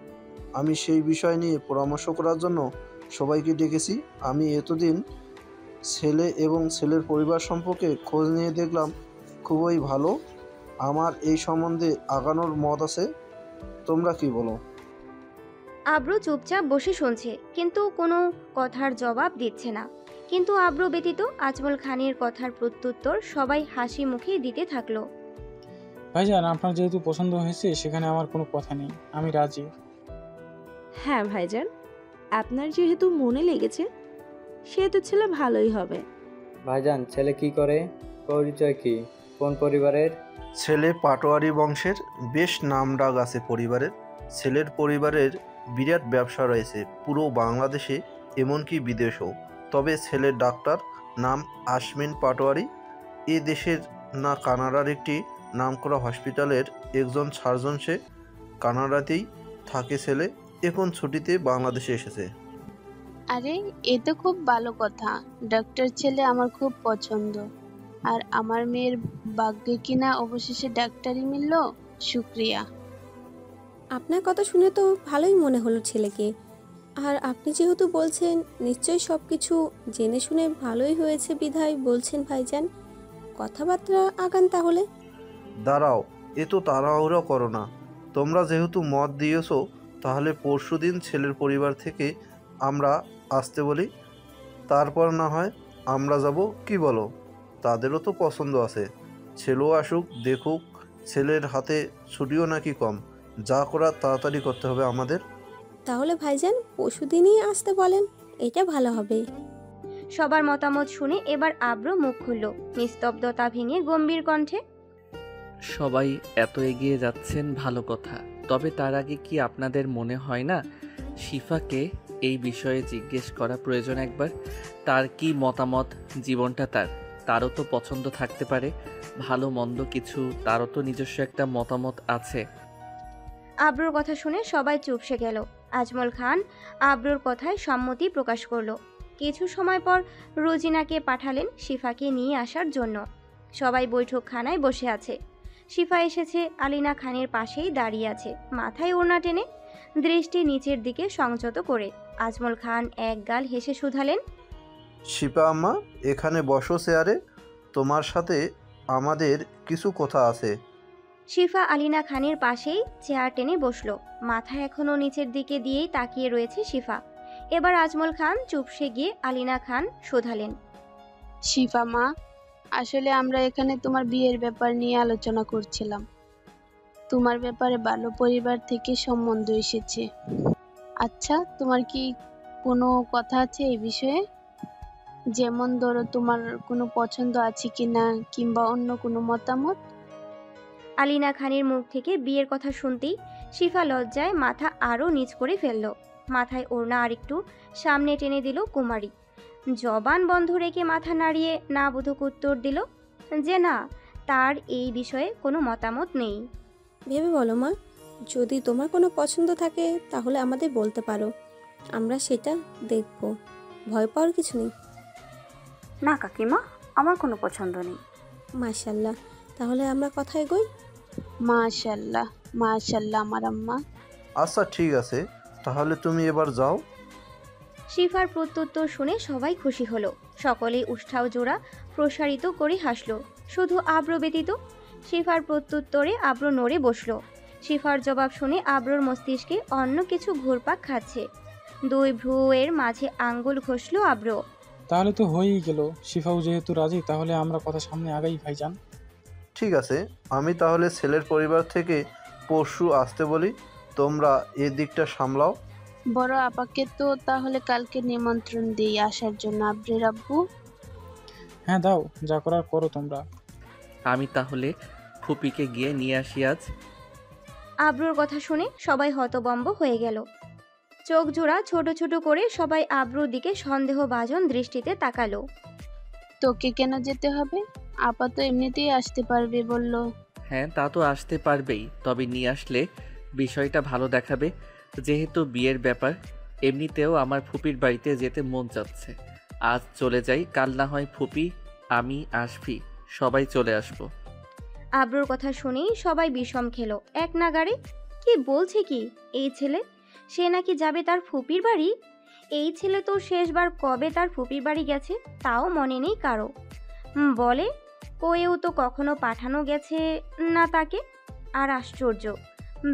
আমি সেই বিষয় নিয়ে পরামর্শ করার জন্য সবাইকে ডেকেছি। আমি এতদিন ছেলে এবং ছেলের পরিবার সম্পর্কে খোঁজ নিয়ে দেখলাম খুবই ভালো। আমার এই সম্বন্ধে আগানোর মত আছে, তোমরা কি বলো? আব্র চুপচাপ বসে শুনছে, কিন্তু কোনো কথার জবাব দিচ্ছে না। কিন্তু আব্র ব্যতীত আজমল খানের কথার প্রত্যুত্তর সবাই হাসি মুখে দিতে থাকলো। ভাইজান, আপনার যেহেতু পছন্দ হয়েছে সেখানে আমার কোনো কথা নেই, আমি রাজি। হ্যাঁ ভাইজান, আপনার যেহেতু মনে লেগেছে সেহেতু ছেলে ভালোই হবে। ভাইজান, ছেলে কি করে? পরিচয় কি? কোন পরিবারের? ছেলে পাটোয়ারি বংশের, বেশ নামডাক আছে পরিবারের। ছেলের পরিবারের বিরাট ব্যবসা রয়েছে পুরো বাংলাদেশে, এমনকি বিদেশেও। তবে ছেলের ডাক্তার, নাম আসমিন পাটোয়ারি। এ দেশের না কানাডার একটি নামকরা হসপিটালের একজন সার্জন। সে কানাডাতেই থাকে। ছেলে এখন ছুটিতে বাংলাদেশে এসেছে। আরে, এ তো খুব ভালো কথা। ডাক্তার ছেলে আমার খুব পছন্দ। আর আমার মেয়ের ভাগ্যে কিনা অবশেষে ডাক্তারই মিলল। শুক্রিয়া। আপনার কথা শুনে তো ভালোই মনে হলো ছেলেকে। আর আপনি যেহেতু বলছেন নিশ্চয়ই সব কিছু জেনে শুনে ভালোই হয়েছে বিধায় বলছেন ভাইজান। কথাবার্তা আগান তাহলে। দাঁড়াও, এ তো তাড়াহুড়ো করো না। তোমরা যেহেতু মত দিয়েছো তাহলে পরশুদিন ছেলের পরিবার থেকে আমরা আসতে বলি, তারপর না হয় আমরা যাব, কি বলো? তাদেরও তো পছন্দ আছে। ছেলেও আসুক, দেখুক। ছেলের হাতে ছুটিও নাকি কম। যা করার তাড়াতাড়ি করতে হবে আমাদের। তাহলে ভাইজান পরশুদিনই আসতে বলেন, এটা ভালো হবে। সবার মতামত শুনে এবার আব্র মুখ খুলল নিস্তব্ধতা ভেঙে গম্ভীর কণ্ঠে। সবাই এত এগিয়ে যাচ্ছেন, ভালো কথা। তবে তার আগে কি আপনাদের মনে হয় না শিফাকে এই বিষয়ে জিজ্ঞেস করা প্রয়োজন একবার? তার কি মতামত? জীবনটা তারও তো পছন্দ থাকতে পারে, ভালো মন্দ কিছু। তারও তো নিজস্ব একটা মতামত আছে। আব্রুর কথা শুনে সবাই চুপসে গেল। আজমল খান আব্রুর কথায় সম্মতি প্রকাশ করলো। কিছু সময় পর রোজিনাকে পাঠালেন শিফাকে নিয়ে আসার জন্য। সবাই বৈঠকখানায় বসে আছে। শিফা এসেছে, আলিনা খানের পাশেই দাঁড়িয়ে আছে, মাথায় ওড়না টেনে, দৃষ্টি নিচের দিকে সংযত করে। আজমল খান এক গাল হেসে শুধালেন, শিপা আম্মা, এখানে বসো চেয়ারে। তোমার সাথে আমাদের কিছু কথা আছে। শিফা আলিনা খানের পাশেই চেয়ার টেনে বসলো। মাথা এখনো নিচের দিকে দিয়েই তাকিয়ে রয়েছে শিফা। এবার আজমল খান চুপসে গিয়ে আলিনা খান শোধালেন, শিফা মা, আসলে আমরা এখানে তোমার বিয়ের ব্যাপার নিয়ে আলোচনা করছিলাম। তোমার ব্যাপারে ভালো পরিবার থেকে সম্বন্ধ এসেছে। আচ্ছা, তোমার কি কোনো কথা আছে এই বিষয়ে? যেমন ধরো, তোমার কোনো পছন্দ আছে কিনা, কিংবা অন্য কোনো মতামত? আলিনা খানের মুখ থেকে বিয়ের কথা শুনতেই শিফা লজ্জায় মাথা আরও নিচ করে ফেলল। মাথায় ওড়না আরেকটু সামনে টেনে দিল কুমারী। জবান বন্ধ রেখে মাথা নাড়িয়ে না বোধক উত্তর দিল যে না, তার এই বিষয়ে কোনো মতামত নেই। ভেবে বলো মা, যদি তোমার কোনো পছন্দ থাকে তাহলে আমাদের বলতে পারো, আমরা সেটা দেখব। ভয় পাওয়ার কিছু নেই। না কাকিমা, আমার কোনো পছন্দ নেই। মাশাল্লাহ, তাহলে আমরা কথা এগোই। মাশাল্লাহ, মাশাল্লাহ আমার আম্মা। আচ্ছা ঠিক আছে, তাহলে তুমি এবার যাও। শিফার প্রত্যুত্তর শুনে সবাই খুশি হলো। সকলে উষ্ঠাও জোড়া প্রসারিত করে হাসলো, শুধু আব্র ব্যতীত। শিফার প্রত্যুত্তরে আব্র নড়ে বসলো। শিফার জবাব শুনে আব্রর মস্তিষ্কে অন্য কিছু ঘুরপাক খাচ্ছে। দুই ভ্রুয়ের মাঝে আঙ্গুল ঘষল আব্র। তাহলে তো হয়েই গেল। শিফাও যেহেতু রাজি, তাহলে আমরা কথা সামনে আগাই ভাইজান। ঠিক আছে, আমি তাহলে ছেলের পরিবার থেকে পরশু আসতে বলি। তোমরা এ দিকটা সামলাও। বড় আপাকে তো তাহলে কালকে নিমন্ত্রণ দিই আসার জন্য আবরের আব্বু। হ্যাঁ দাও, যা করার করো তোমরা। আমি তাহলে ফুপিকে গিয়ে নিয়ে আসি আজ। আব্রুর কথা শুনে সবাই হতবম্ব হয়ে গেল। চোখ জোড়া ছোট ছোট করে সবাই আব্রুর দিকে সন্দেহভাজন দৃষ্টিতে তাকালো। তোকে কেন যেতে হবে? আপা তো এমনিতেই আসতে পারবে বলল। হ্যাঁ, তা তো আসতে পারবেই, তবে নিয়ে আসলে বিষয়টা ভালো দেখাবে। যেহেতু বিয়ের ব্যাপার, এমনিতেও আমার ফুপির বাড়িতে যেতে মন চাচ্ছে। আজ চলে যাই, কাল না হয় ফুপি, আমি, আসফি সবাই চলে আসবো। আব্রুর কথা শুনেই সবাই বিষম খেলো এক নাগাড়ে। কি বলছে কি এই ছেলে? সে নাকি যাবে তার ফুপির বাড়ি? এই ছেলে তো শেষবার কবে তার ফুপির বাড়ি গেছে তাও মনে নেই কারো। বলে কয়েও তো কখনো পাঠানো গেছে না তাকে। আর আশ্চর্য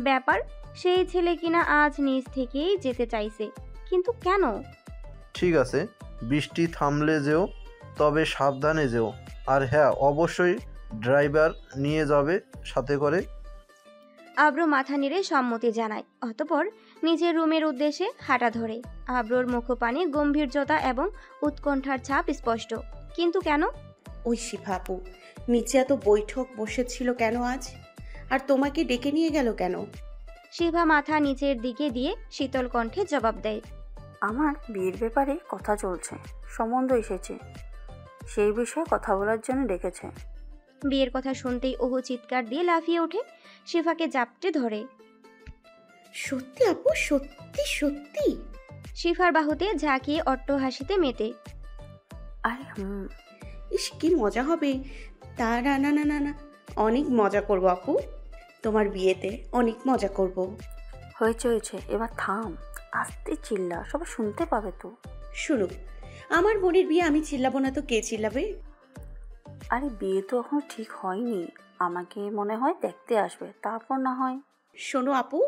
ব্যাপার, সেই ছেলে কিনা আজ নিজ থেকেই যেতে চাইছে, কিন্তু কেন? ঠিক আছে, বৃষ্টি থামলে যেও, তবে সাবধানে যেও। আর হ্যাঁ, অবশ্যই ড্রাইভার নিয়ে যাবে সাথে করে। আব্রু মাথা নেড়ে সম্মতি জানায়, অতঃপর নিজের রুমের উদ্দেশ্যে হাঁটা ধরে। আব্রুর মুখপানে গম্ভীর্যতা এবং উৎকণ্ঠার ছাপ স্পষ্ট। কিন্তু কেন? ওই শিফা আপু নিচে এত বৈঠক বসেছিল কেন আজ? আর তোমাকে ডেকে নিয়ে গেল কেন? শিভা মাথা নিচের দিকে দিয়ে শীতল কণ্ঠে জবাব দেয়, আমার বিয়ের ব্যাপারে কথা চলছে, সম্বন্ধ এসেছে, সেই বিষয়ে কথা বলার জন্য ডেকেছে। বিয়ের কথা শুনতেই ওহু চিৎকার দিয়ে লাফিয়ে ওঠে, শিফাকে জাপটে ধরে। সত্যি আপু, সত্যি সত্যি? শিফার বাহুতে ঝাঁকিয়ে অট্টহাসিতে মেতে। আরে ইস, কি মজা হবে! তা না না না না না, অনেক মজা করব আপু, তোমার বিয়েতে অনেক মজা করব। হয়েছে হয়েছে, এবার থাম, আস্তে চিল্লা, সবাই শুনতে পাবে তো। শুনুক, আমার বোনের বিয়ে, আমি চিল্লাবো না তো কে চিল্লাবে? আরে বিয়ে তো এখনো ঠিক হয়নি, আমাকে মনে হয় দেখতে আসবে, তারপর না হয়। শোনো আপু,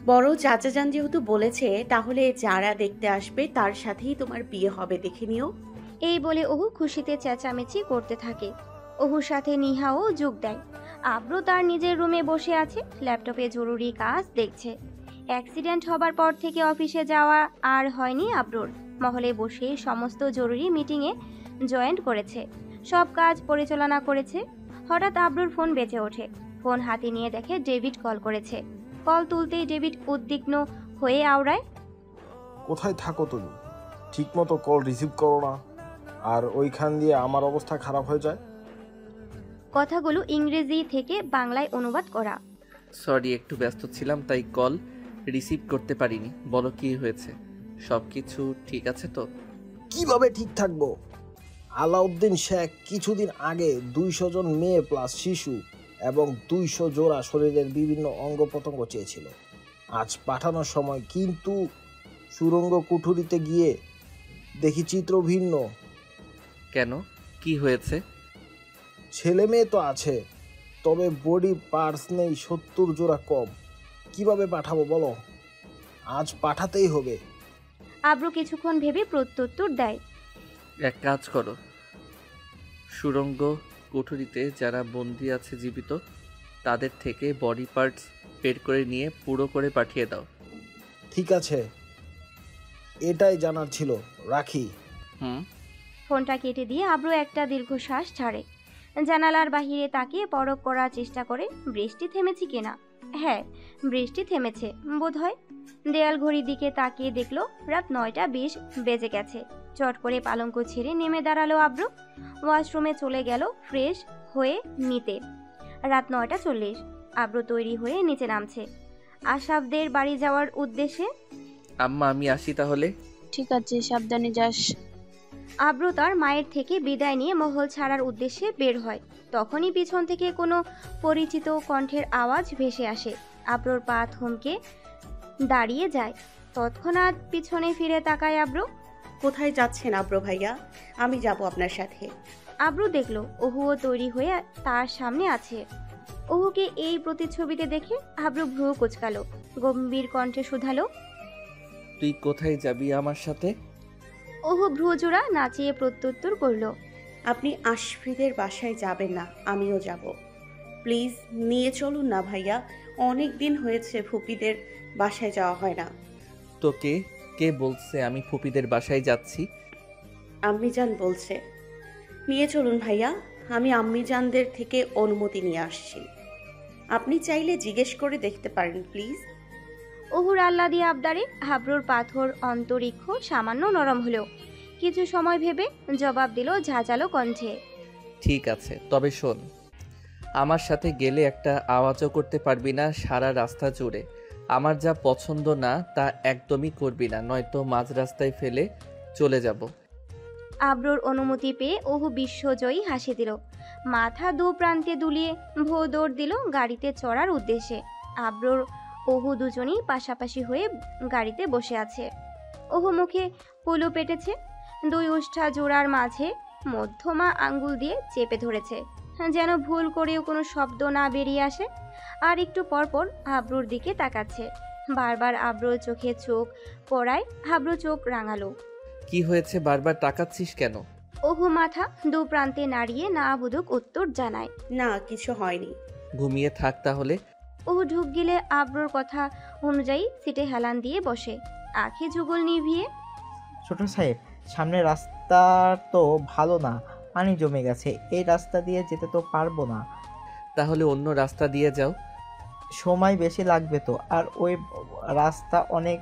বড় চাচা যান যেহেতু বলেছে, তাহলে যারা দেখতে আসবে তার সাথেই তোমার বিয়ে হবে, দেখে নিও। এই বলে ওহু খুশিতে চেঁচামেচি করতে থাকে। ওহুর সাথে নিহাও যোগ দেয়। আব্রু তার নিজের রুমে বসে আছে, ল্যাপটপে জরুরি কাজ দেখছে। অ্যাক্সিডেন্ট হবার পর থেকে অফিসে যাওয়া আর হয়নি আব্রুর। মহলে বসে সমস্ত জরুরি মিটিংয়ে জয়েন করেছে, সব কাজ পরিচালনা করেছে। হঠাৎ আব্রুর ফোন বেজে ওঠে। ফোন হাতে নিয়ে দেখে ডেভিড কল করেছে। কল তুলতেই ডেভিড উদ্বিগ্ন হয়ে আওড়ায়, কোথায় থাকো তুমি? ঠিকমতো কল রিসিভ করো না, আর ওইখান দিয়ে আমার অবস্থা খারাপ হয়ে যায়। কথাগুলো ইংরেজি থেকে বাংলায় অনুবাদ করা। সরি, একটু ব্যস্ত ছিলাম তাই কল রিসিভ করতে পারিনি। বলো কি হয়েছে? সব কিছু ঠিক আছে তো? কিভাবে ঠিক থাকবো? আলাউদ্দিন শেখ কিছুদিন আগে 200 জন মেয়ে প্লাস শিশু এবং 200 জোড়া শরীরের বিভিন্ন অঙ্গ প্রত্যঙ্গ চেয়েছিল আজ পাঠানোর সময়, কিন্তু সুরঙ্গ কুঠুরিতে গিয়ে দেখি চিত্র ভিন্ন। কেন, কি হয়েছে? ছেলে মেয়ে তো আছে, তবে বডি পার্টস নেই 70 জোড়া কম। কিভাবে পাঠাবো বলো? আজ পাঠাতেই হবে। আব্রু কিছুক্ষণ ভেবে প্রত্যুত্তর দেয়, এক কাজ করো, সুরঙ্গ কুঠুরিতে যারা বন্দি আছে জীবিত, তাদের থেকে বডি পার্টস বের করে নিয়ে পুরো করে পাঠিয়ে দাও। ঠিক আছে, এটাই জানার ছিল, রাখি। ফোনটা কেটে দিয়ে আব্রু একটা দীর্ঘশ্বাস ছাড়ে। জানালার বাহিরে তাকিয়ে পরখ করার চেষ্টা করে বৃষ্টি থেমেছে কিনা। হ্যাঁ, বৃষ্টি থেমেছে বোধহয়। দেয়াল ঘড়ির দিকে তাকিয়ে দেখলো রাত 9:20 বেজে গেছে। চট করে পালঙ্ক ছেড়ে নেমে দাঁড়ালো আব্রু। ওয়াশরুমে চলে গেল ফ্রেশ হয়ে নিতে। রাত 9:40। আব্রু তৈরি হয়ে নিচে নামছে আশাবদের বাড়ি যাওয়ার উদ্দেশ্যে। আম্মা, আমি আসি তাহলে। ঠিক আছে, সাবধানে যাস। আব্রু তার মায়ের থেকে বিদায় নিয়ে মহল ছাড়ার উদ্দেশ্যে বের হয়। তখনই পিছন থেকে কোনো পরিচিত কণ্ঠের আওয়াজ ভেসে আসে। আব্রুর পা থমকে দাঁড়িয়ে যায়। তৎক্ষণাৎ পিছনে ফিরে তাকায় আব্রু। কোথায় যাচ্ছেন আব্রু ভাইয়া? আমি যাব আপনার সাথে। আব্রু দেখলো ওহুও তৈরি হয়ে তার সামনে আছে। ওহুকে এই প্রতিচ্ছবিতে দেখে আব্রু ভ্রু কুঁচকালো, গম্ভীর কণ্ঠে শুধালো, তুই কোথায় যাবি আমার সাথে? ওহু ভ্রুজোড়া নাচিয়ে প্রত্যুত্তর করলো, আপনি আশফিদের বাসায় যাবেন না, আমিও যাব। প্লিজ নিয়ে চলুন না ভাইয়া, অনেক দিন হয়েছে ফুপিদের বাসায় যাওয়া হয় না। তোকে কে বলছে আমি ফুপিদের বাসায় যাচ্ছি? আম্মিজান বলছে। নিয়ে চলুন ভাইয়া, আমি আম্মিজানদের থেকে অনুমতি নিয়ে আসছি। আপনি চাইলে জিজ্ঞেস করে দেখতে পারেন প্লিজ। অহুর আহ্লাদি আবদারে আব্রুর পাথর অন্তরিক্ষ সামান্য নরম হলো। কিছু সময় ভেবে জবাব দিল ঝাঁঝালো কণ্ঠে। ঠিক আছে, তবে শোন, আমার সাথে গেলে একটা আওয়াজও করতে পারবি না সারা রাস্তা জুড়ে। আমার যা পছন্দ না তা একদমই করবি না, নয়তো মাঝ রাস্তায় ফেলে চলে যাব। আব্রুর অনুমতি পেয়ে অহু বিশ্বজয়ী হাসি দিল। মাথা দু প্রান্তে দুলিয়ে ভো দৌড় দিল গাড়িতে চড়ার উদ্দেশ্যে। আব্রুর অহু দুজনেই পাশাপাশি হয়ে গাড়িতে বসে আছে। অহু মুখে পুলু পেটেছে, দুই উষ্ঠা জোড়ার মাঝে মধ্যমা আঙ্গুল দিয়ে চেপে ধরেছে, যেন ভুল করেও কোনো শব্দ না বেরিয়ে আসে। আর একটু পরপর আব্রুর দিকে তাকাচ্ছে। বারবার আব্রুর চোখে চোখ পড়ায় আব্রু চোখ রাঙালো। কি হয়েছে, বারবার তাকাচ্ছিস কেন? অহু মাথা দু প্রান্তে নাড়িয়ে না বুধুক উত্তর জানায়। না, কিছু হয়নি। ঘুমিয়ে থাক তাহলে। অহু ঢুক গেলে আব্রুর কথা অনুযায়ী সিটে হেলান দিয়ে বসে, আঁখি যুগল নিভিয়ে। ছোট সাহেব, সামনের রাস্তা তো ভালো না, পানি জমে গেছে, এই রাস্তা দিয়ে যেতে তো পারবো না। তাহলে অন্য রাস্তা দিয়ে যাও। সময় বেশি লাগবে তো, আর ওই রাস্তা অনেক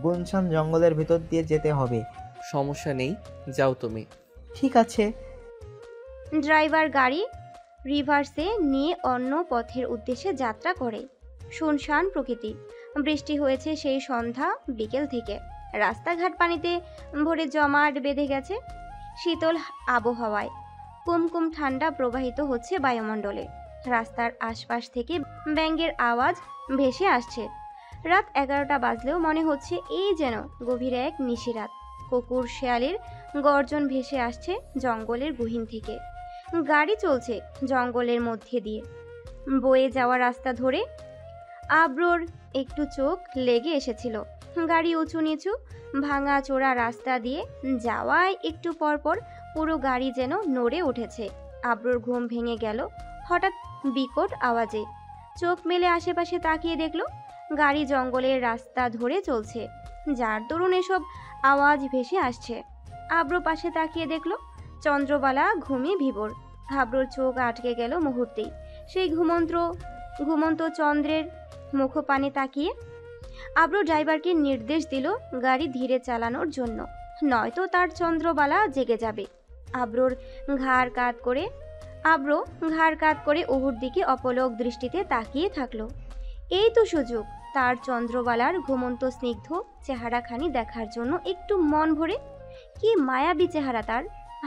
গুনশান জঙ্গলের ভিতর দিয়ে যেতে হবে। সমস্যা নেই, যাও তুমি। ঠিক আছে। ড্রাইভার গাড়ি রিভার্সে নিয়ে অন্য পথের উদ্দেশ্যে যাত্রা করে। শুনশান প্রকৃতি, বৃষ্টি হয়েছে সেই সন্ধ্যা বিকেল থেকে। রাস্তাঘাট পানিতে ভরে জমাট বেঁধে গেছে। শীতল আবহাওয়ায় কুমকুম ঠান্ডা প্রবাহিত হচ্ছে বায়ুমণ্ডলে। রাস্তার আশপাশ থেকে ব্যাঙের আওয়াজ ভেসে আসছে। রাত 11টা বাজলেও মনে হচ্ছে এই যেন গভীর এক নিশিরাত। কুকুর শেয়ালের গর্জন ভেসে আসছে জঙ্গলের গহীন থেকে। গাড়ি চলছে জঙ্গলের মধ্যে দিয়ে বয়ে যাওয়া রাস্তা ধরে। আব্রোর একটু চোখ লেগে এসেছিল। গাড়ি উঁচু নিচু ভাঙা চোরা রাস্তা দিয়ে যাওয়ায় একটু পরপর পুরো গাড়ি যেন নড়ে উঠেছে। আব্রোর ঘুম ভেঙে গেল হঠাৎ বিকট আওয়াজে। চোখ মেলে আশেপাশে তাকিয়ে দেখল গাড়ি জঙ্গলের রাস্তা ধরে চলছে, যার দরুন এসব আওয়াজ ভেসে আসছে। আব্রো পাশে তাকিয়ে দেখল চন্দ্রবালা ঘুমিয়ে ভিবর। আব্রোর চোখ আটকে গেল মুহূর্তেই সেই ঘুমন্ত চন্দ্রের মুখপানে তাকিয়ে। আব্রো ড্রাইভারকে নির্দেশ দিল গাড়ি ধীরে চালানোর জন্য, নয়তো তার চন্দ্রবালা জেগে যাবে। আব্রো ঘাড় কাত করে অহুর দিকে অপলক দৃষ্টিতে তাকিয়ে থাকলো। এই তো সুযোগ তার চন্দ্রবালার ঘুমন্ত স্নিগ্ধ চেহারাখানি দেখার জন্য। একটু মন ভরে, কি মায়াবী চেহারা তার।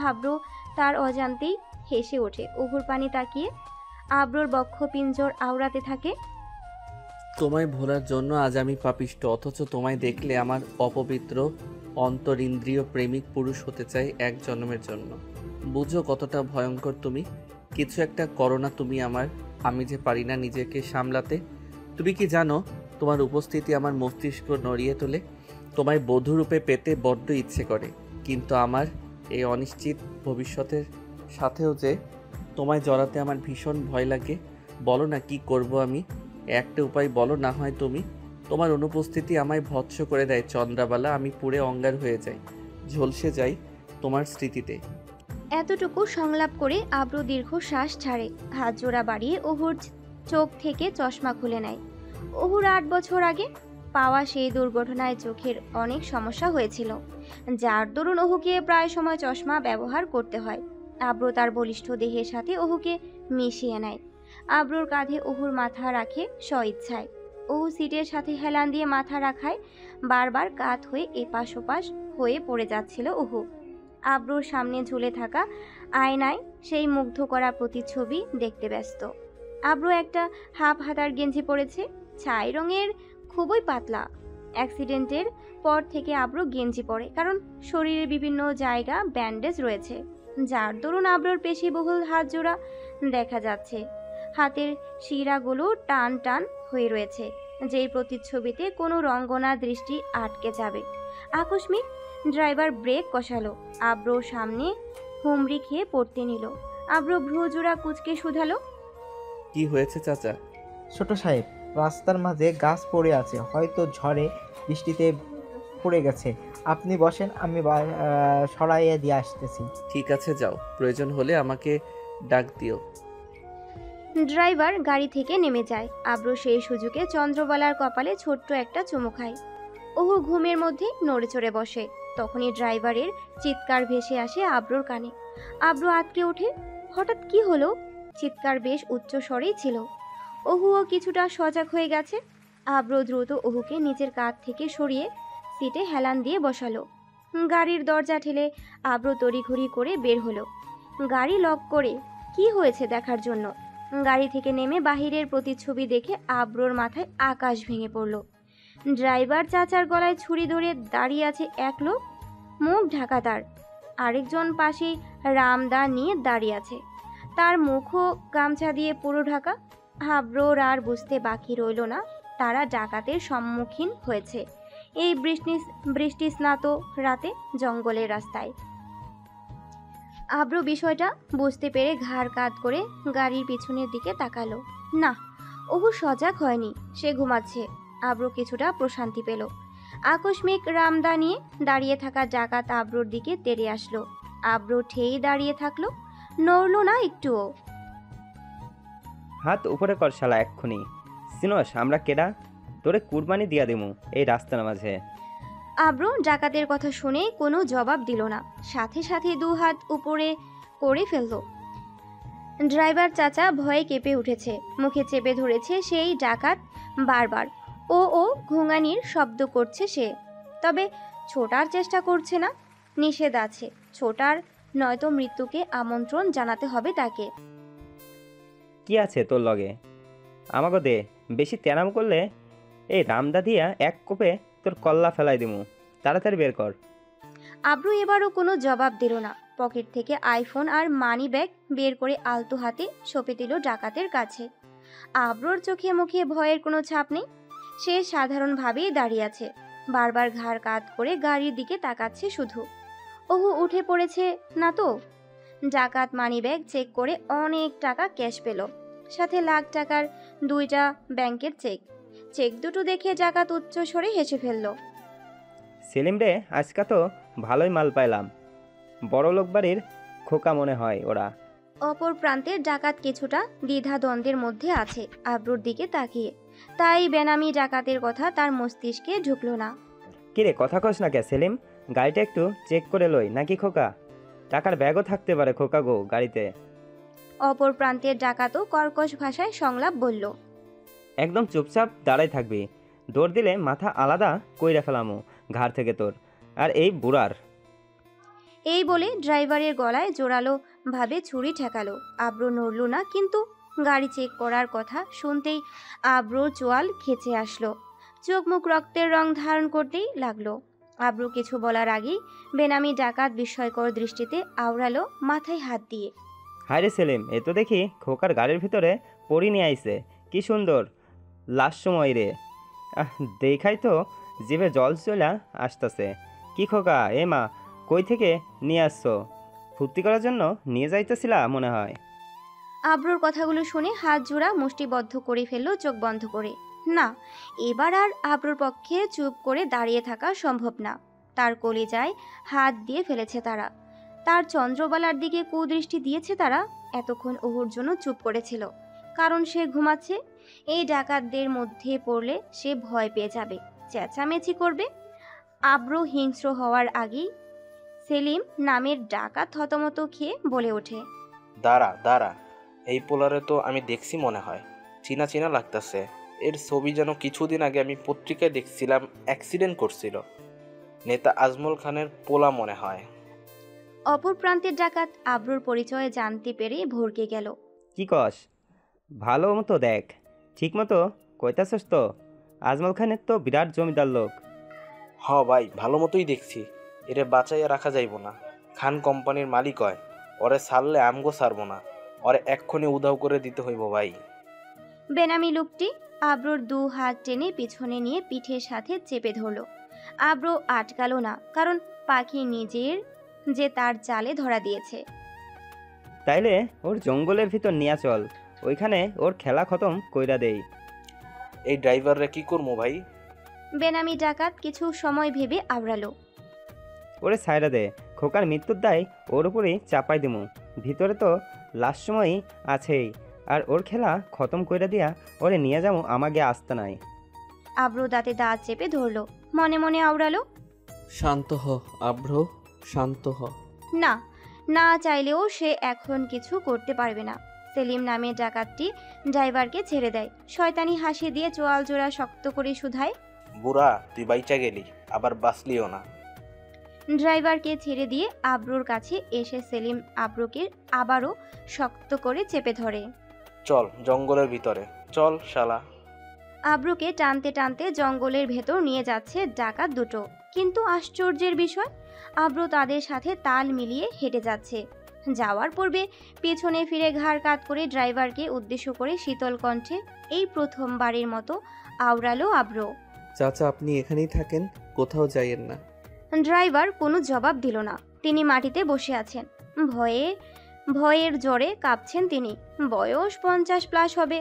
আব্রো তার অজান্তেই হেসে ওঠে অহুর পানি তাকিয়ে। আব্রোর বক্ষ পিঞ্জর আওড়াতে থাকে। তোমায় ভোলার জন্য আজ আমি পাপিষ্ট, অথচ তোমায় দেখলে আমার অপবিত্র অন্তরিন্দ্রিয় প্রেমিক পুরুষ হতে চাই এক জন্মের জন্য। বুঝো কতটা ভয়ঙ্কর তুমি। কিছু একটা করো না তুমি আমার, আমি যে পারি না নিজেকে সামলাতে। তুমি কি জানো তোমার উপস্থিতি আমার মস্তিষ্ক নড়িয়ে তোলে। তোমায় বধূরূপে পেতে বড্ড ইচ্ছে করে, কিন্তু আমার এই অনিশ্চিত ভবিষ্যতের সাথেও যে তোমায় জড়াতে আমার ভীষণ ভয় লাগে। বলো না কি করব আমি, একটা উপায় বলো না হয় তুমি। তোমার অনুপস্থিতি আমায় ভৎস করে দেয় চন্দ্রাবালা, আমি পুড়ে অঙ্গার হয়ে যাই, ঝলসে যাই তোমার স্মৃতিতে। এতটুকু সংলাপ করে আব্রু দীর্ঘ শ্বাস ছাড়ে। হাত জোড়া বাড়িয়ে অহুর চোখ থেকে চশমা খুলে নেয়। অহুর 8 বছর আগে পাওয়া সেই দুর্ঘটনায় চোখের অনেক সমস্যা হয়েছিল, যার দরুন অহুকে প্রায় সময় চশমা ব্যবহার করতে হয়। আব্রু তার বলিষ্ঠ দেহের সাথে অহুকে মিশিয়ে নেয়। আব্রুর কাঁধে অহুর মাথা রাখে স্বইচ্ছায়। অহু সিটের সাথে হেলান দিয়ে মাথা রাখায় বারবার কাত হয়ে এপাশ ওপাশ হয়ে পড়ে যাচ্ছিল অহু। আব্রুর সামনে ঝুলে থাকা আয়নায় সেই মুগ্ধ করা প্রতিচ্ছবি দেখতে ব্যস্ত। আব্রু একটা হাফ হাতার গেঞ্জি পরেছে, ছাই রঙের, খুবই পাতলা। অ্যাক্সিডেন্টের পর থেকে আব্রু গেঞ্জি পরে, কারণ শরীরের বিভিন্ন জায়গা ব্যান্ডেজ রয়েছে, যার দরুন আব্রুর পেশিবহুল হাত জোড়া দেখা যাচ্ছে। হাতের শিরাগুলো টান টান হয়ে রয়েছে, যেই প্রতিচ্ছবিতে কোনো রঙ্গনা দৃষ্টি আটকে যাবে। আকস্মিক ড্রাইভার ব্রেক কষালো। আব্রোর সামনে হুমড়ি খেয়ে পড়তে নিল। আব্রো ভ্রুজোড়া কুচকে শুধালো, কি হয়েছে চাচা? ছোট সাহেব, রাস্তার মাঝে গাছ পড়ে আছে, হয়তো ঝড়ে বৃষ্টিতে পড়ে গেছে। আপনি বসেন, আমি সরাইয়ে দিয়ে আসতেছি। ঠিক আছে, যাও, প্রয়োজন হলে আমাকে ডাক দিও। ড্রাইভার গাড়ি থেকে নেমে যায়। আব্র সেই সুযোগে চন্দ্রবালার কপালে ছোট্ট একটা চুমু খায়। ওহু ঘুমের মধ্যে নড়ে চড়ে বসে। তখনই ড্রাইভারের চিৎকার ভেসে আসে আব্রোর কানে। আব্রো আটকে ওঠে। হঠাৎ কি হলো? চিৎকার বেশ উচ্চ স্বরেই ছিল। ওহুও কিছুটা সজাগ হয়ে গেছে। আব্রো দ্রুত ওহুকে নিজের কাঁধ থেকে সরিয়ে সিটে হেলান দিয়ে বসালো। গাড়ির দরজা ঠেলে আব্রো তড়িঘড়ি করে বের হলো, গাড়ি লক করে কি হয়েছে দেখার জন্য। গাড়ি থেকে নেমে বাহিরের প্রতিচ্ছবি দেখে আব্রোর মাথায় আকাশ ভেঙে পড়ল। ড্রাইভার চাচার গলায় ছুরি ধরে দাঁড়িয়ে আছে এক লোক, মুখ ঢাকা তার। আরেকজন পাশেই রামদা নিয়ে দাঁড়িয়ে আছে, তার মুখও গামছা দিয়ে পুরো ঢাকা। আব্রোর আর বুঝতে বাকি রইল না তারা ডাকাতের সম্মুখীন হয়েছে এই বৃষ্টিস্নাত রাতে জঙ্গলের রাস্তায়। আব্রো বিষয়টা বুঝতে পেরে ঘাড় কাত করে গাড়ির পিছনের দিকে তাকালো। না, ওহু সজাগ হয়নি, সে ঘুমাচ্ছে। আব্রো কিছুটা প্রশান্তি পেল। আকস্মিক রামদা নিয়ে দাঁড়িয়ে থাকা ডাকাত আব্রোর দিকে তেড়ে আসলো। আব্রো ঠেই দাঁড়িয়ে থাকলো, নড়ল না একটুও। হাত উপরে কর শালা, এক্ষুনি। সিনোস আমরা কেডা? তোরে কুরবানি দিয়া দিমু এই রাস্তার মাঝে। আব্রো ডাকাতের কথা শুনে কোনো জবাব দিল না, সাথে সাথে দু হাত উপরে করে ফেলল। ড্রাইভার চাচা ভয়ে কেঁপে উঠেছে, মুখে চেপে ধরেছে সেই ডাকাত। বারবার ও ঘুঙানির শব্দ করছে সে, তবে ছোটার চেষ্টা করছে না। নিষেধ আছে ছোটার, নয়তো মৃত্যুকে আমন্ত্রণ জানাতে হবে তাকে। কি আছে তোর লগে? আমাকে দে, বেশি তেনাম করলে এই রামদা দিয়া এক কোপে তোর কল্লা ফেলাই দিমু, তাড়াতাড়ি বের কর। আব্রু এবারও কোনো জবাব দিল না। পকেট থেকে আইফোন আর মানি ব্যাগ বের করে আলতো হাতে সঁপে দিল ডাকাতের কাছে। আব্রুর চোখে মুখে ভয়ের কোনো ছাপ নেই, সে সাধারণভাবেই দাঁড়িয়ে আছে, বারবার ঘাড় কাত করে গাড়ির দিকে তাকাচ্ছে শুধু। ওহু উঠে পড়েছে না তো? ডাকাত মানি ব্যাগ চেক করে অনেক টাকা ক্যাশ পেল, সাথে লাখ টাকার 2টা ব্যাংকের চেক। চেক দুটো দেখে ডাকাত উচ্চ স্বরে হেসে ফেলল। সেলিম রে, আজকা তো ভালোই মাল পাইলাম। বড় লোক বাড়ির খোকা মনে হয় ওরা। অপর প্রান্তের ডাকাত কিছুটা দ্বিধা দ্বন্দ্বের মধ্যে আছে আব্রুর দিকে তাকিয়ে, তাই বেনামি ডাকাতের কথা তার মস্তিষ্কে ঢুকলো না। কিরে কথা কস না কে সেলিম? গাড়িটা একটু চেক করে লই নাকি খোকা? টাকার ব্যাগও থাকতে পারে খোকা গো গাড়িতে। অপর প্রান্তের ডাকাতও কর্কশ ভাষায় সংলাপ বলল। একদম চুপচাপ দাঁড়াই থাকবি, দৌড় দিলে মাথা আলাদা কইরা ফেলামু ঘাড় থেকে তোর আর এই বুড়ার। এই বলে ড্রাইভারের গলায় জোরালো ভাবে ছুরি ঠেকালো। আব্রো নড়ল না, কিন্তু গাড়ি চেক করার কথা শুনতেই আব্রোর চোয়াল খেচে আসলো, চোখ মুখ রক্তের রং ধারণ করতেই লাগলো। আব্রো কিছু বলার আগেই বেনামি ডাকাত বিস্ময়কর দৃষ্টিতে আওড়ালো মাথায় হাত দিয়ে। হায়রে সেলিম, এ তো দেখি খোকার গাড়ির ভিতরে পরি নিয়ে আইছে, কি সুন্দর লাস্ট সময় রে। দেখাই তো জিভে জল চলা আসতেছে। কি খোকা, এ মা কই থেকে নিয়ে আসছো? ফুর্তি করার জন্য নিয়ে যাইতেছিলা মনে হয়। আব্রোর কথাগুলো শুনে হাত জোড়া মুষ্টিবদ্ধ করে ফেললো চোখ বন্ধ করে। না, এবার আর আব্রোর পক্ষে চুপ করে দাঁড়িয়ে থাকা সম্ভব না। তার কলিজায় হাত দিয়ে ফেলেছে তারা, তার চন্দ্রবালার দিকে কুদৃষ্টি দিয়েছে তারা। এতক্ষণ ওহুর জন্য চুপ করেছিল, কারণ সে ঘুমাচ্ছে। এই ডাকাতদের মধ্যে পড়লে সে ভয় পেয়ে যাবে, চেঁচামেচি করবে। আব্রো হিংস্র হওয়ার আগেই সেলিম নামের ডাকাত থতমত খেয়ে বলে ওঠে, দাঁড়া দাঁড়া, এই পোলারে তো আমি দেখছি মনে হয়, চিনা চিনা লাগতেছে। এর ছবি যেন কিছুদিন আগে আমি পত্রিকায় দেখছিলাম, অ্যাক্সিডেন্ট করছিল। নেতা আজমল খানের পোলা মনে হয়। অপর প্রান্তের ডাকাত আব্রুর পরিচয় জানতে পেরে ভরকে গেল। কি কস? ভালো মতো দেখ, ঠিক মতো কইতাছস তো? আজমল খানের তো বিরাট জমিদার লোক। হ ভাই, ভালো মতোই দেখছি। এরে বাঁচাইয়া রাখা যাইব না, খান কোম্পানির মালিক হয়। ওরে ছাড়লে আমগো ছাড়বো না, ওরে এক্ষুনি উধাও করে দিতে হইব ভাই। বেনামি লোকটি আব্রুর 2 হাত টেনে পিছনে নিয়ে পিঠের সাথে চেপে ধরল। আব্রু আটকালো না, কারণ পাখি নিজের যে তার জালে ধরা দিয়েছে। তাইলে ওর জঙ্গলের ভিতর নিয়ে চল, ওইখানে ওর খেলা খতম কইরা দেই। এই ড্রাইভাররা কি করবো ভাই? বেনামি ডাকাত কিছু সময় ভেবে আওড়ালো। ওরে সাইরা দে, খোকার মৃত্যুর দায় ওর উপরেই চাপাই দিমু। ভিতরে তো লাস্ট সময়ই আছেই, আর ওর খেলা খতম কইরা দিয়া ওরে নিয়ে যাবো আমাকে আসতে নাই। আব্রু দাঁতে দাঁত চেপে ধরলো, মনে মনে আওড়ালো, শান্ত হ আভ্র, শান্ত হ। না, না চাইলেও সে এখন কিছু করতে পারবে না। সেলিম নামের ডাকাতটি ড্রাইভারকে ছেড়ে দেয়। শয়তানি হাসি দিয়ে চোয়াল জোড়া শক্ত করে শুধায়, বুড়া তুই বাইচা গেলি, আবার বাঁচলিও না। ড্রাইভারকে ছেড়ে দিয়ে আব্রুর কাছে এসে সেলিম আব্রুকে আবারও শক্ত করে চেপে ধরে। চল জঙ্গলের ভিতরে চল শালা। আব্রুকে টানতে টানতে জঙ্গলের ভেতর নিয়ে যাচ্ছে ডাকাত দুটো। কিন্তু আশ্চর্যের বিষয়, আব্রু তাদের সাথে তাল মিলিয়ে হেঁটে যাচ্ছে। যাওয়ার পূর্বে পেছনে ফিরে ঘাড় কাত করে ড্রাইভারকে উদ্দেশ্য করে শীতল কণ্ঠে এই প্রথমবারের মতো আওড়ালো আব্রু। চাচা আপনি এখানেই থাকেন, কোথাও যাইয়েন না। ড্রাইভার কোনো জবাব দিল না। তিনি মাটিতে বসে আছেন। ভয়ের জ্বরে কাঁপছেন তিনি। বয়স 50+ হবে।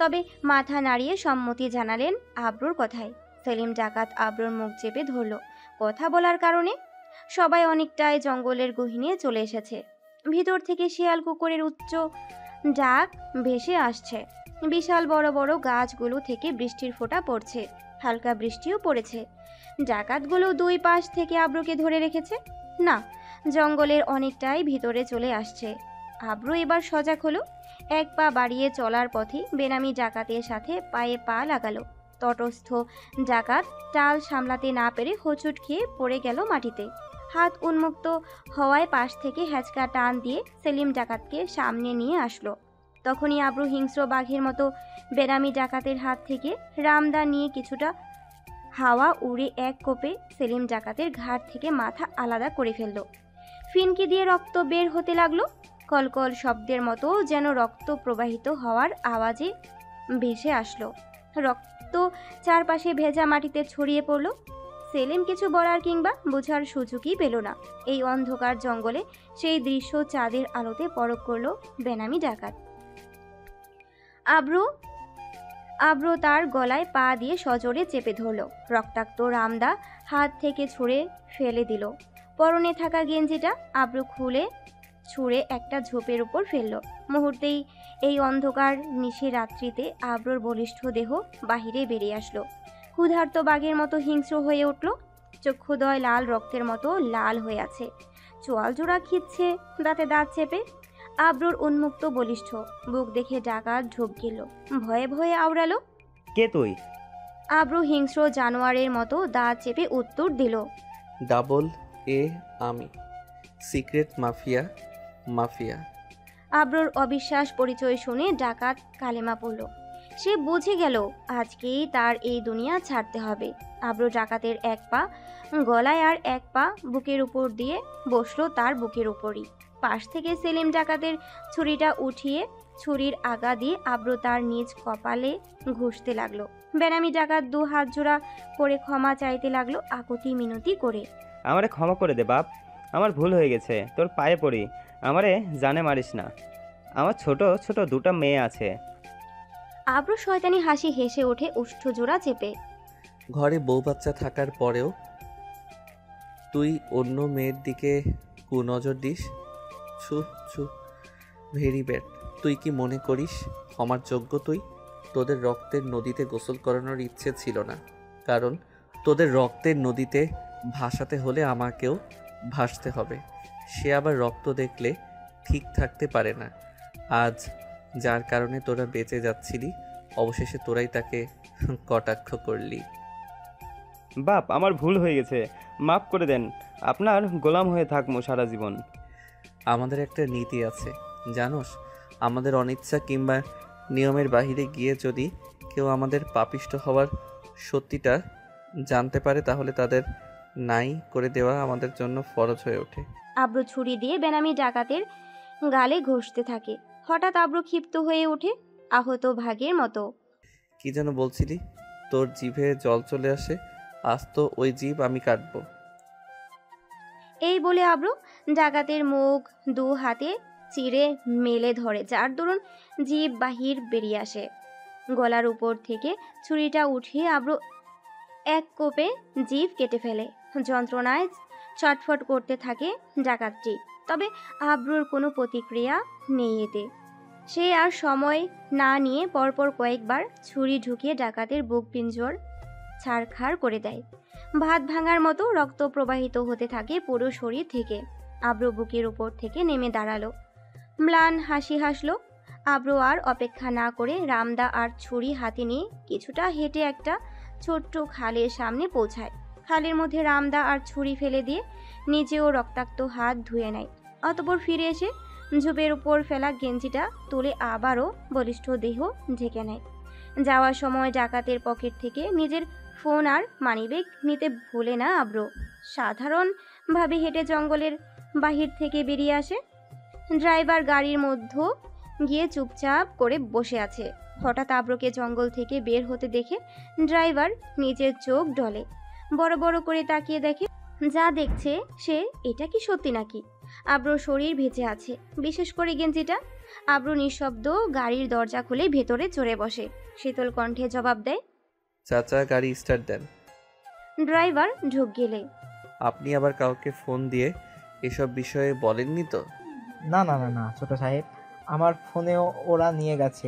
তবে মাথা নাড়িয়ে সম্মতি জানালেন আব্রুর কথায়। সেলিম ডাকাত আব্রুর মুখ চেপে ধরল। কথা বলার কারণে সবাই অনেকটাই জঙ্গলের গহীনে চলে এসেছে। ভিতর থেকে শিয়াল কুকুরের উচ্চ ডাক ভেসে আসছে। বিশাল বড় বড় গাছগুলো থেকে বৃষ্টির ফোঁটা পড়ছে। হালকা বৃষ্টিও পড়েছে। ডাকাতগুলো দুই পাশ থেকে আব্রুকে ধরে রেখেছে। না, জঙ্গলের অনেকটাই ভিতরে চলে আসছে। আব্রু এবার সজাগ হলো। এক পা বাড়িয়ে চলার পথে বেনামি ডাকাতের সাথে পায়ে পা লাগালো। তটস্থ ডাকাত টাল সামলাতে না পেরে হোঁচট খেয়ে পড়ে গেল মাটিতে। হাত উন্মুক্ত হওয়ায় পাশ থেকে হ্যাচকা টান দিয়ে সেলিম ডাকাতকে সামনে নিয়ে আসলো। তখনই আব্রু হিংস্র বাঘের মতো বেনামি ডাকাতের হাত থেকে রামদা নিয়ে কিছুটা হাওয়া উড়ে এক কোপে সেলিম ডাকাতের ঘাড় থেকে মাথা আলাদা করে ফেলল। ফিনকি দিয়ে রক্ত বের হতে লাগলো। কলকল শব্দের মতো যেন রক্ত প্রবাহিত হওয়ার আওয়াজে ভেসে আসলো। রক্ত চারপাশে ভেজা মাটিতে ছড়িয়ে পড়ল। সেলিম কিছু বলার কিংবা বোঝার সুযোগই পেল না। এই অন্ধকার জঙ্গলে সেই দৃশ্য চাঁদের আলোতে পরখ করলো বেনামি ডাকাত। আব্রু তার গলায় পা দিয়ে সজোরে চেপে ধরল। রক্তাক্ত রামদা হাত থেকে ছুঁড়ে ফেলে দিল। পরনে থাকা গেঞ্জিটা আব্রু খুলে ছুঁড়ে একটা ঝোপের উপর ফেলল। মুহূর্তেই এই অন্ধকার নিশি রাত্রিতে আব্রুর বলিষ্ঠ দেহ বাহিরে বেরিয়ে আসলো। ক্ষুধার্ত বাঘের মতো হিংস্র হয়ে উঠল। চক্ষুদয় লাল রক্তের মতো লাল হয়ে আছে। চোয়াল জোড়া খিচ্ছে, দাঁতে দাঁত চেপে। আব্রুর উন্মুক্ত বলিষ্ঠ বুক দেখে ডাকাত ঢোক গেল। ভয়ে ভয়ে আওড়ালো, কে তুই? আব্রু হিংস্র জানোয়ারের মতো দাঁত চেপে উত্তর দিল, ডাবল এ আমি, সিক্রেট মাফিয়া। আব্রুর অবিশ্বাস পরিচয় শুনে ডাকাত কালেমা পড়ল। সে বুঝে গেল আজকেই তার এই দুনিয়া ছাড়তে হবে। আব্রু ডাকাতের এক পা গলায় আর এক পা বুকের উপর দিয়ে বসলো তার বুকের উপরই। পাশ থেকে সেলিম ডাকাতের ছুরিটা উঠিয়ে ছুরির আগা দিয়ে আব্রু তার নিজ কপালে ঘষতে লাগলো। বেনামি ডাকাত দু হাত জোড়া করে ক্ষমা চাইতে লাগলো আকুতি মিনতি করে। আমারে ক্ষমা করে দে বাপ, আমার ভুল হয়ে গেছে, তোর পায়ে পড়ি, আমারে জানে মারিস না, আমার ছোট ছোট দুটো মেয়ে আছে। আব্রু শয়তানি হাসি হেসে ওঠে ওষ্ঠ জোড়া চেপে। ঘরে বউ বাচ্চা থাকার পরেও তুই অন্য মেয়ের দিকে কুনজর দিস? ছু ছু, ভেরি ব্যাড। তুই কি মনে করিস ক্ষমার যোগ্য তুই? তোদের রক্তের নদীতে গোসল করানোর ইচ্ছে ছিল না, কারণ তোদের রক্তের নদীতে ভাসাতে হলে আমাকেও ভাসতে হবে। সে আবার রক্ত দেখলে ঠিক থাকতে পারে না। আজ যার কারণে তোরা বেঁচে যাচ্ছিলি, অবশেষে তোরাই তাকে কটাক্ষ করলি। বাপ আমার ভুল হয়ে গেছে, মাফ করে দেন, আপনার গোলাম হয়ে থাকবো সারা জীবন। আমাদের একটা নীতি আছে জানোস, আমাদের অনিচ্ছা কিংবা নিয়মের বাহিরে গিয়ে যদি কেউ আমাদের পাপিষ্ট হওয়ার সত্যিটা জানতে পারে, তাহলে তাদের নাই করে দেওয়া আমাদের জন্য ফরজ হয়ে ওঠে। আব্রু ছুরি দিয়ে বেনামি ডাকাতের গালে ঘষতে থাকে। হঠাৎ আব্রু ক্ষিপ্ত হয়ে ওঠে আহত ভাগের মতো। কি যেন বলছিলি? তোর জিভে জল চলে আসে, আজ তো ওই জিভ আমি কাটবো। এই বলে আব্রু ডাকাতের মুখ দু হাতে চিড়ে মেলে ধরে, যার দরুন জিভ বাহির বেরিয়ে আসে। গলার উপর থেকে ছুরিটা উঠিয়ে আব্রু এক কোপে জিভ কেটে ফেলে। যন্ত্রণায় ছটফট করতে থাকে ডাকাতটি। তবে আব্রুর কোনো প্রতিক্রিয়া নেই এতে। সে আর সময় না নিয়ে পরপর কয়েকবার ছুরি ঢুকিয়ে ডাকাতের বুক পিঞ্জর ছাড়খাড় করে দেয়। ভাত ভাঙার মতো রক্ত প্রবাহিত হতে থাকে পুরো শরীর থেকে। আব্রু বুকের উপর থেকে নেমে দাঁড়ালো, ম্লান হাসি হাসলো। আব্রু আর অপেক্ষা না করে রামদা আর ছুরি হাতে নিয়ে কিছুটা হেঁটে একটা ছোট্ট খালের সামনে পৌঁছায়। খালের মধ্যে রামদা আর ছুরি ফেলে দিয়ে নিজেও রক্তাক্ত হাত ধুয়ে নেয়। অতঃপর ফিরে এসে ঝোপের উপর ফেলা গেঞ্জিটা তুলে আবারও বলিষ্ঠ দেহ ঢেকে নেয়। যাওয়ার সময় ডাকাতের পকেট থেকে নিজের ফোন আর মানিব্যাগ নিতে ভুলে না আব্রু। সাধারণভাবে হেঁটে জঙ্গলের বাহির থেকে বেরিয়ে আসে। ড্রাইভার গাড়ির মধ্যে গিয়ে চুপচাপ করে বসে আছে। হঠাৎ আব্রুকে জঙ্গল থেকে বের হতে দেখে ড্রাইভার নিজের চোখ ডলে বড় বড় করে তাকিয়ে দেখে যা দেখছে সে এটা কি সত্যি নাকি। আব্রুর শরীর ভেজে আছে, বিশেষ করে গেঞ্জিটা। আব্রু নিঃশব্দ গাড়ির দরজা খুলে ভেতরে চড়ে বসে। শীতল কণ্ঠে জবাব দেয়, চাচা গাড়ি স্টার্ট দেন। ড্রাইভার ঢুক গেলে, আপনি আবার কাউকে ফোন দিয়ে এসব বিষয়ে বলেননি তো? না না না না ছোট সাহেব, আমার ফোনেও ওরা নিয়ে গেছে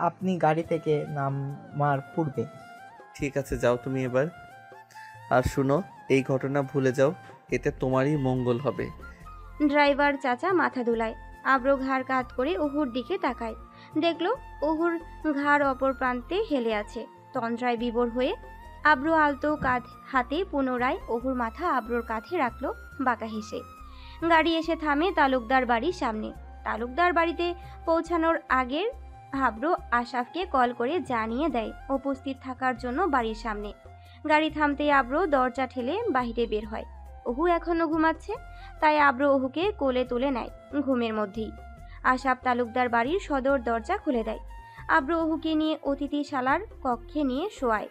আপনি গাড়ি থেকে নামার পূর্বে। ঠিক আছে, যাও তুমি এবার। আর শুনো, এই ঘটনা ভুলে যাও, এতে তোমারই মঙ্গল হবে। ড্রাইভার চাচা মাথা দুলায়। আব্রু ঘাড় কাত করে অহুর দিকে তাকায়। দেখলো অহুর ঘাড় অপর প্রান্তে হেলে আছে। তন্দ্রায় বিভোর হয়ে আব্রু আলতো কাঁধ হাতে পুনরায় অহুর মাথা আব্রুর কাঁধে রাখলো বাঁকা হেসে। গাড়ি এসে থামে তালুকদার বাড়ির সামনে। তালুকদার বাড়িতে পৌঁছানোর আগের আব্রু আশাফকে কল করে জানিয়ে দেয় উপস্থিত থাকার জন্য বাড়ির সামনে। গাড়ি থামতেই আব্রু দরজা ঠেলে বাহিরে বের হয়। অহু এখনো ঘুমাচ্ছে, তাই আব্রু অহুকে কোলে তুলে নেয় ঘুমের মধ্যেই। আশাফ তালুকদার বাড়ির সদর দরজা খুলে দেয়। আব্রু অহুকে নিয়ে অতিথিশালার কক্ষে নিয়ে শোয়ায়।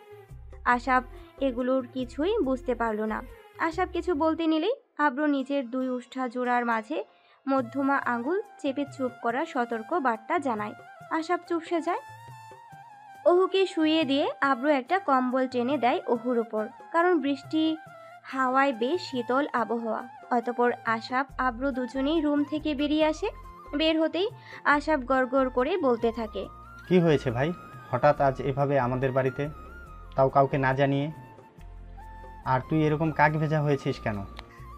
আশাফ এগুলোর কিছুই বুঝতে পারল না। আশাফ কিছু বলতে নিলেই আব্রু নিজের দুই উষ্ঠা জোড়ার মাঝে মধ্যমা আঙুল চেপে চুপ করার সতর্ক বার্তা জানায়। আশাফ চুপসে যায়। অহুকে শুইয়ে দিয়ে আব্রু একটা কম্বল টেনে দেয় অহুর উপর, কারণ বৃষ্টি হাওয়ায় বেশ শীতল আবহাওয়া। অতঃপর আশাফ আব্রু দুজনেই রুম থেকে বেরিয়ে আসে। বের হতেই আশাফ গড়গড় করে বলতে থাকে, কি হয়েছে ভাই, হঠাৎ আজ এভাবে আমাদের বাড়িতে, তাও কাউকে না জানিয়ে? আর তুই এরকম কাক ভেজা হয়েছিস কেন?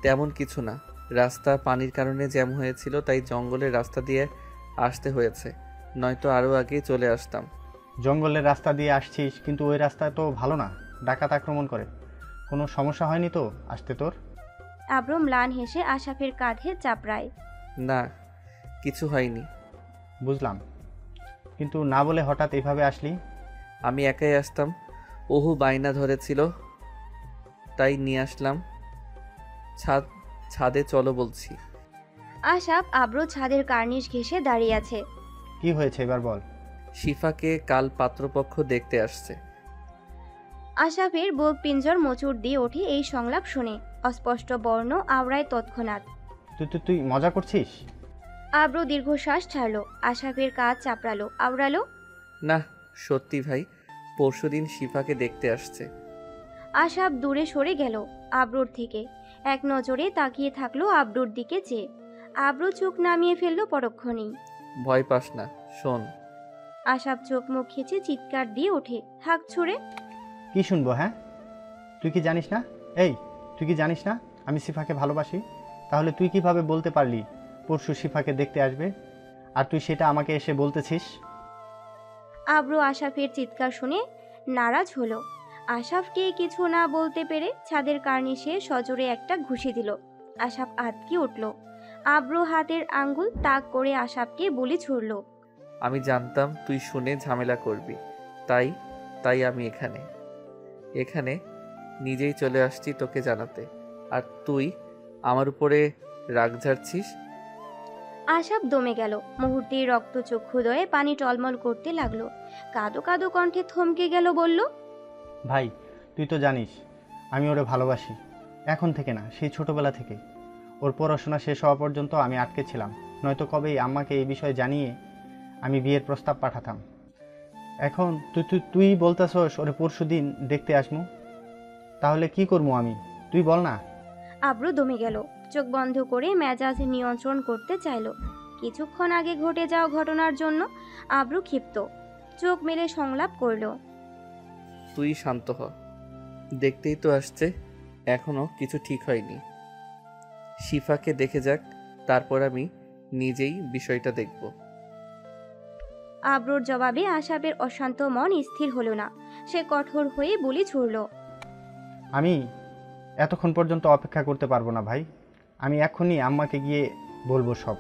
তেমন কিছু না, রাস্তা পানির কারণে জ্যাম হয়েছিল, তাই জঙ্গলের রাস্তা দিয়ে আসতে হয়েছে, নয়তো আরও আগে চলে আসতাম। জঙ্গলের রাস্তা দিয়ে আসছিস, কিন্তু ওই রাস্তা তো ভালো না, ডাকাত আক্রমণ করে। কোনো সমস্যা হয়নি তো আসতে তোর? আব্রু ম্লান হেসে আশাফের কাঁধে চাপড়ায়। না, কিছু হয়নি। বুঝলাম, কিন্তু না বলে হঠাৎ এভাবে আসলি? আমি একাই আসতাম, ওহু বাইনা ধরেছিল, তাই নিয়ে আসলাম। ছাদে চলো বলছি। আশাফ আব্রু ছাদের কার্নিশ ঘেঁষে দাঁড়িয়ে আছে। কি হয়েছে এবার বল। শিফাকে কাল পাত্রপক্ষ দেখতে আসছে। আশাফের বুক পিঞ্জর মোচড় দিয়ে ওঠে এই সংলাপ শুনে। অস্পষ্ট বর্ণ আওড়ায় তৎক্ষণাৎ। তুই মজা করছিস? আব্রু দীর্ঘশ্বাস ছাড়লো, আশাফের কাঁধ চাপড়ালো, আওড়ালো, না সত্যি ভাই, পরশুদিন শিফাকে দেখতে আসছে। আশাফ দূরে সরে গেল আব্রুর থেকে। এক নজরে তাকিয়ে থাকলো আব্রুর দিকে চেয়ে। আব্রু চোখ নামিয়ে ফেললো পরক্ষণেই। ভয় পাস না, শোন। আশাফ চোখ মুখ খিচে চিৎকার দিয়ে ওঠে, হাঁক ছুড়ে। কি শুনবো? হ্যাঁ, তুই কি জানিস না? এই, তুই কি জানিস না আমি শিফাকে ভালোবাসি? তাহলে তুই কিভাবে বলতে পারলি পরশু শিফাকে দেখতে আসবে, আর তুই সেটা আমাকে এসে বলতেছিস? আব্রু আশাফের চিৎকার শুনে নারাজ হলো। আশাফকে কিছু না বলতে পেরে ছাদের কার্নিশে সজোরে একটা ঘুষি দিল। আশাফ আঁতকে উঠল। আব্রু হাতের আঙ্গুল তাক করে আশাফকে বলে ছুড়ল, আমি জানতাম তুই শুনে ঝামেলা করবি, তাই আমি এখানে নিজেই চলে আসছি তোকে জানাতে, আর তুই আমার উপরে রাগ ঝাড়ছিস। আশাফ দমে গেল। মুহূর্তেই রক্তচক্ষুদয়ে পানি টলমল করতে লাগলো। কাদো কাদো কণ্ঠে থমকে গেল, বলল, ভাই তুই তো জানিস আমি ওরে ভালোবাসি। এখন থেকে না, সেই ছোটবেলা থেকে। ওর পড়াশোনা শেষ হওয়া পর্যন্ত আমি আটকে ছিলাম, নয়তো কবেই আম্মাকে এই বিষয়ে জানিয়ে আমি বিয়ের প্রস্তাব পাঠাতাম। এখন তুই বলতেছস ওরে পরশুদিন দেখতে আসমু? তাহলে কি করবো আমি, তুই বল না। আব্রু দমে গেল, চোখ বন্ধ করে মেজাজ নিয়ন্ত্রণ করতে চাইল। কিছুক্ষণ আগে ঘটে যাওয়া ঘটনার জন্য আব্রু ক্ষিপ্ত, চোখ মেলে সংলাপ করল। তুই শান্ত হ, দেখতেই তো আসছে এখনো কিছু ঠিক হয়নি। শিফাকে দেখে যাক, তারপর আমি নিজেই বিষয়টা দেখব। আব্রুর জবাবে আশাবের অশান্ত মন স্থির হলো না। সে কঠোর হয়ে বুলি ছুড়ল। আমি এতক্ষণ পর্যন্ত অপেক্ষা করতে পারবো না ভাই। আমি এখনই আম্মাকে গিয়ে বলবো সব।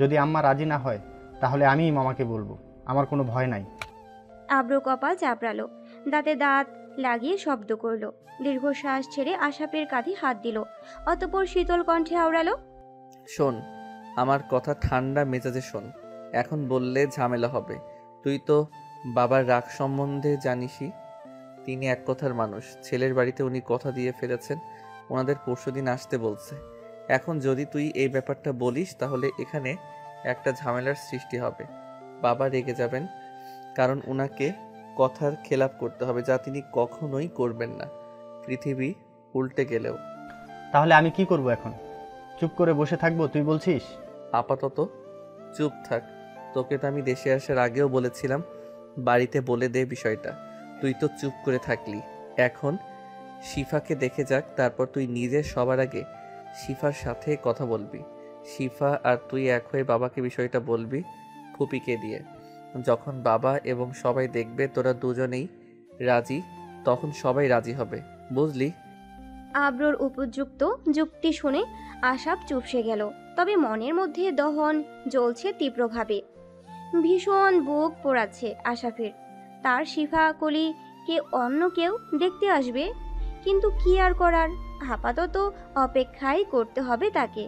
যদি আম্মা রাজি না হয় তাহলে আমিই মামাকে বলবো, আমার কোনো ভয় নাই। আব্রু কপাল চাপড়ালো, দাঁতে দাঁত লাগিয়ে শব্দ করলো, দীর্ঘশ্বাস ছেড়ে আশাপের কাঁধে হাত দিল, অতঃপর শীতল কণ্ঠে আওড়ালো। শোন, আমার কথা ঠান্ডা মেজাজে শোন। এখন বললে ঝামেলা হবে। তুই তো বাবার রাগ সম্বন্ধে জানিসই। তিনি এক কথার মানুষ। ছেলের বাড়িতে উনি কথা দিয়ে ফেলেছেন, ওনাদের পরশুদিন আসতে বলছে। এখন যদি তুই এই ব্যাপারটা বলিস তাহলে এখানে একটা ঝামেলার সৃষ্টি হবে। বাবা রেগে যাবেন, কারণ ওনাকে কথার খেলাপ করতে হবে, যা তিনি কখনোই করবেন না, পৃথিবী উল্টে গেলেও। তাহলে আমি কি করব এখন? চুপ করে বসে থাকবো তুই বলছিস? আপাতত চুপ থাক। তোকে তো আমি দেশে আসার আগেও বলেছিলাম বাড়িতে বলে দে বিষয়টা, তুই তো চুপ করে থাকলি। এখন শিফাকে দেখে যাক, তারপর তুই নিজে সবার আগে শিফার সাথে কথা বলবি। শিফা আর তুই এক হয়ে বাবাকে বিষয়টা বলবি ফুপিকে দিয়ে। যখন বাবা এবং সবাই দেখবে তোরা দুজনেই রাজি, তখন সবাই রাজি হবে, বুঝলি? আব্রুর উপযুক্ত যুক্তি শুনে আশাব চুপসে গেল, তবে মনের মধ্যে দহন জ্বলছে তীব্রভাবে। ভীষণ বুক পোড়াচ্ছে আশাফের। তার শিফা কলি কে অন্য কেউ দেখতে আসবে, কিন্তু কি আর করার, আপাতত অপেক্ষাই করতে হবে তাকে।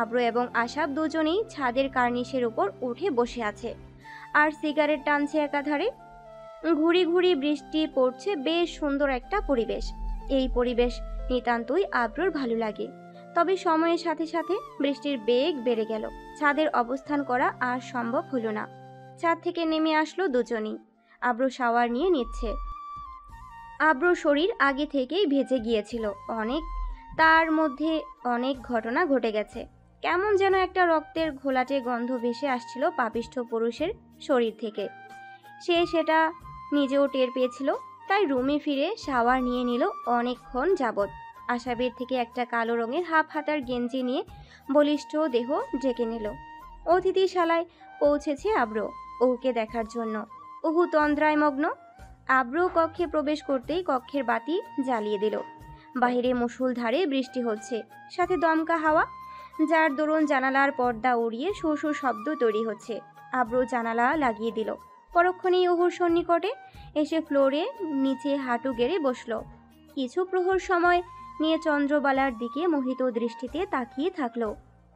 আব্রু এবং আশাব দুজনেই ছাদের কার্নিশের উপর উঠে বসে আছে আর সিগারেট টানছে একাধারে। ঘুরি ঘুরি বৃষ্টি পড়ছে, বেশ সুন্দর একটা পরিবেশ। এই পরিবেশ নিতান্তই আব্রুর ভালো লাগে, তবে সময়ের সাথে সাথে বৃষ্টির বেগ বেড়ে গেল। ছাদের অবস্থান করা আর সম্ভব হলো না। ছাদ থেকে নেমে আসলো দুজনই। আব্রু শাওয়ার নিয়ে নিচ্ছে। আব্রুর শরীর আগে থেকেই ভেজে গিয়েছিল অনেক, তার মধ্যে অনেক ঘটনা ঘটে গেছে। কেমন যেন একটা রক্তের ঘোলাটে গন্ধ ভেসে আসছিল পাপিষ্ঠ পুরুষের শরীর থেকে। সে সেটা নিজেও টের পেয়েছিল, তাই রুমে ফিরে শাওয়ার নিয়ে নিল অনেকক্ষণ যাবৎ। আশাবের থেকে একটা কালো রঙের হাফ হাতার গেঞ্জি নিয়ে বলিষ্ঠ দেহ ঢেকে নিল। অতিথিশালায় পৌঁছেছে আব্রু ওকে দেখার জন্য। ওহু তন্দ্রায় মগ্ন। আব্রু কক্ষে প্রবেশ করতেই কক্ষের বাতি জ্বালিয়ে দিল। বাহিরে মুষলধারে বৃষ্টি হচ্ছে, সাথে দমকা হাওয়া, যার দরুন জানালার পর্দা উড়িয়ে শোঁ শব্দ তৈরি হচ্ছে। আব্রু জানালা লাগিয়ে দিল। পরক্ষণেই ওহুর সন্নিকটে এসে ফ্লোরে নিচে হাঁটু গেড়ে বসল। কিছু প্রহর সময় নিয়ে চন্দ্রবালার দিকে মোহিত দৃষ্টিতে তাকিয়ে থাকলো।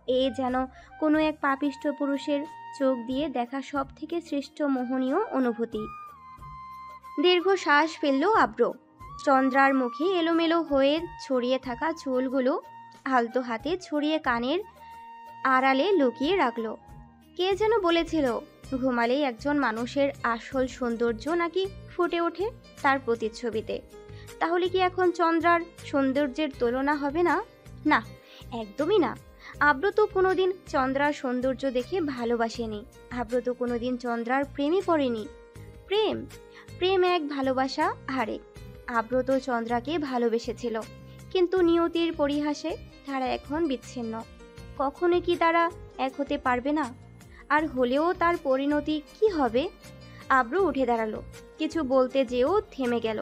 এ যেন কোনো এক পাপিষ্ঠ পুরুষের চোখ দিয়ে দেখা সব থেকে শ্রেষ্ঠ মোহনীয় অনুভূতি। দীর্ঘ শ্বাস ফেলল আব্রু। চন্দ্রার মুখে এলোমেলো হয়ে ছড়িয়ে থাকা চুলগুলো আলতো হাতে ছড়িয়ে কানের আড়ালে লুকিয়ে রাখলো। কে যেন বলেছিল, ঘুমালেই একজন মানুষের আসল সৌন্দর্য নাকি ফুটে ওঠে তার প্রতিচ্ছবিতে। তাহলে কি এখন চন্দ্রার সৌন্দর্যের তুলনা হবে না? না, একদমই না। আব্রু তো কোনোদিন চন্দ্রার সৌন্দর্য দেখে ভালোবাসেনি। আব্রু তো কোনোদিন চন্দ্রার প্রেমে পড়েনি। প্রেম প্রেম এক, ভালোবাসা আরেক। আব্রু তো চন্দ্রাকে ভালোবেসেছিল, কিন্তু নিয়তির পরিহাসে তারা এখন বিচ্ছিন্ন। কখনো কি তারা এক হতে পারবে না? আর হলেও তার পরিণতি কি হবে? আব্রু উঠে দাঁড়ালো, কিছু বলতে যেও থেমে গেল,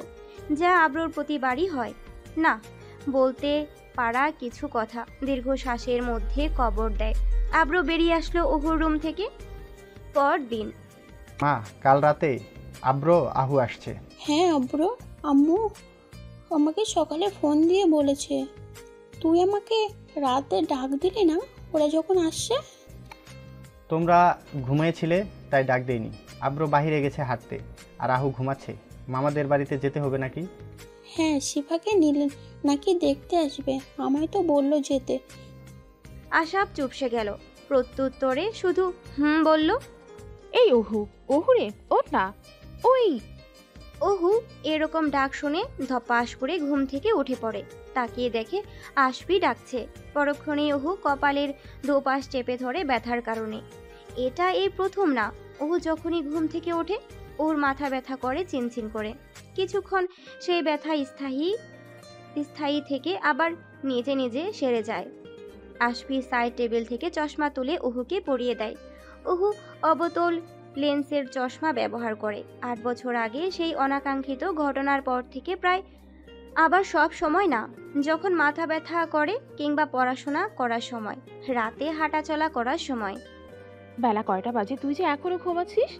যা আব্রুর প্রতিবারই হয়। না, বলতে পারা কিছু কথা দীর্ঘশ্বাসের মধ্যে কবর দেয়। আব্রু বেরিয়ে আসলো ওহুর রুম থেকে। পরদিন। মা, কাল রাতে আব্রো আহু আসছে। হ্যাঁ আব্রু, আম্মু আমাকে সকালে ফোন দিয়ে বলেছে। তুই আমাকে রাতে ডাক দিলি না ওরা যখন আসছে? তোমরা ঘুমিয়েছিলে তাই ডাক দেইনি। আব্রো বাহিরে গেছে হাঁটতে, আর আহু ঘুমাচ্ছে। মামাদের বাড়িতে যেতে হবে নাকি? হ্যাঁ, শিফাকে নিলেন নাকি দেখতে আসবে, আমায় তো বললো যেতে। আশাব চুপসে গেল, প্রত্যুত্তরে শুধু বলল। এই ওহু, ওহু রে, ওঠ না। ওই অহু এরকম ডাক শুনে ধপাস করে ঘুম থেকে উঠে পড়ে। তাকিয়ে দেখে আশফি ডাকছে। পরক্ষণেই অহু কপালের দোপাশ চেপে ধরে ব্যথার কারণে। এটা এই প্রথম না, অহু যখনই ঘুম থেকে ওঠে ওর মাথা ব্যথা করে চিনচিন করে। কিছুক্ষণ সেই ব্যথা স্থায়ী থেকে আবার নিজে নিজে সেরে যায়। আশফি সাইড টেবিল থেকে চশমা তুলে অহুকে পরিয়ে দেয়। অহু অবতল লেন্সের চশমা ব্যবহার করে। 8 বছর আগে সেই অনাকাঙ্ক্ষিত ঘটনার পর থেকে প্রায়, আবার সব সময় না, যখন মাথা ব্যথা করে কিংবা পড়াশোনা করার সময়, রাতে হাঁটাচলা করার সময়। বেলা কয়টা বাজে, তুই যে এখনো ঘুমাচ্ছিস?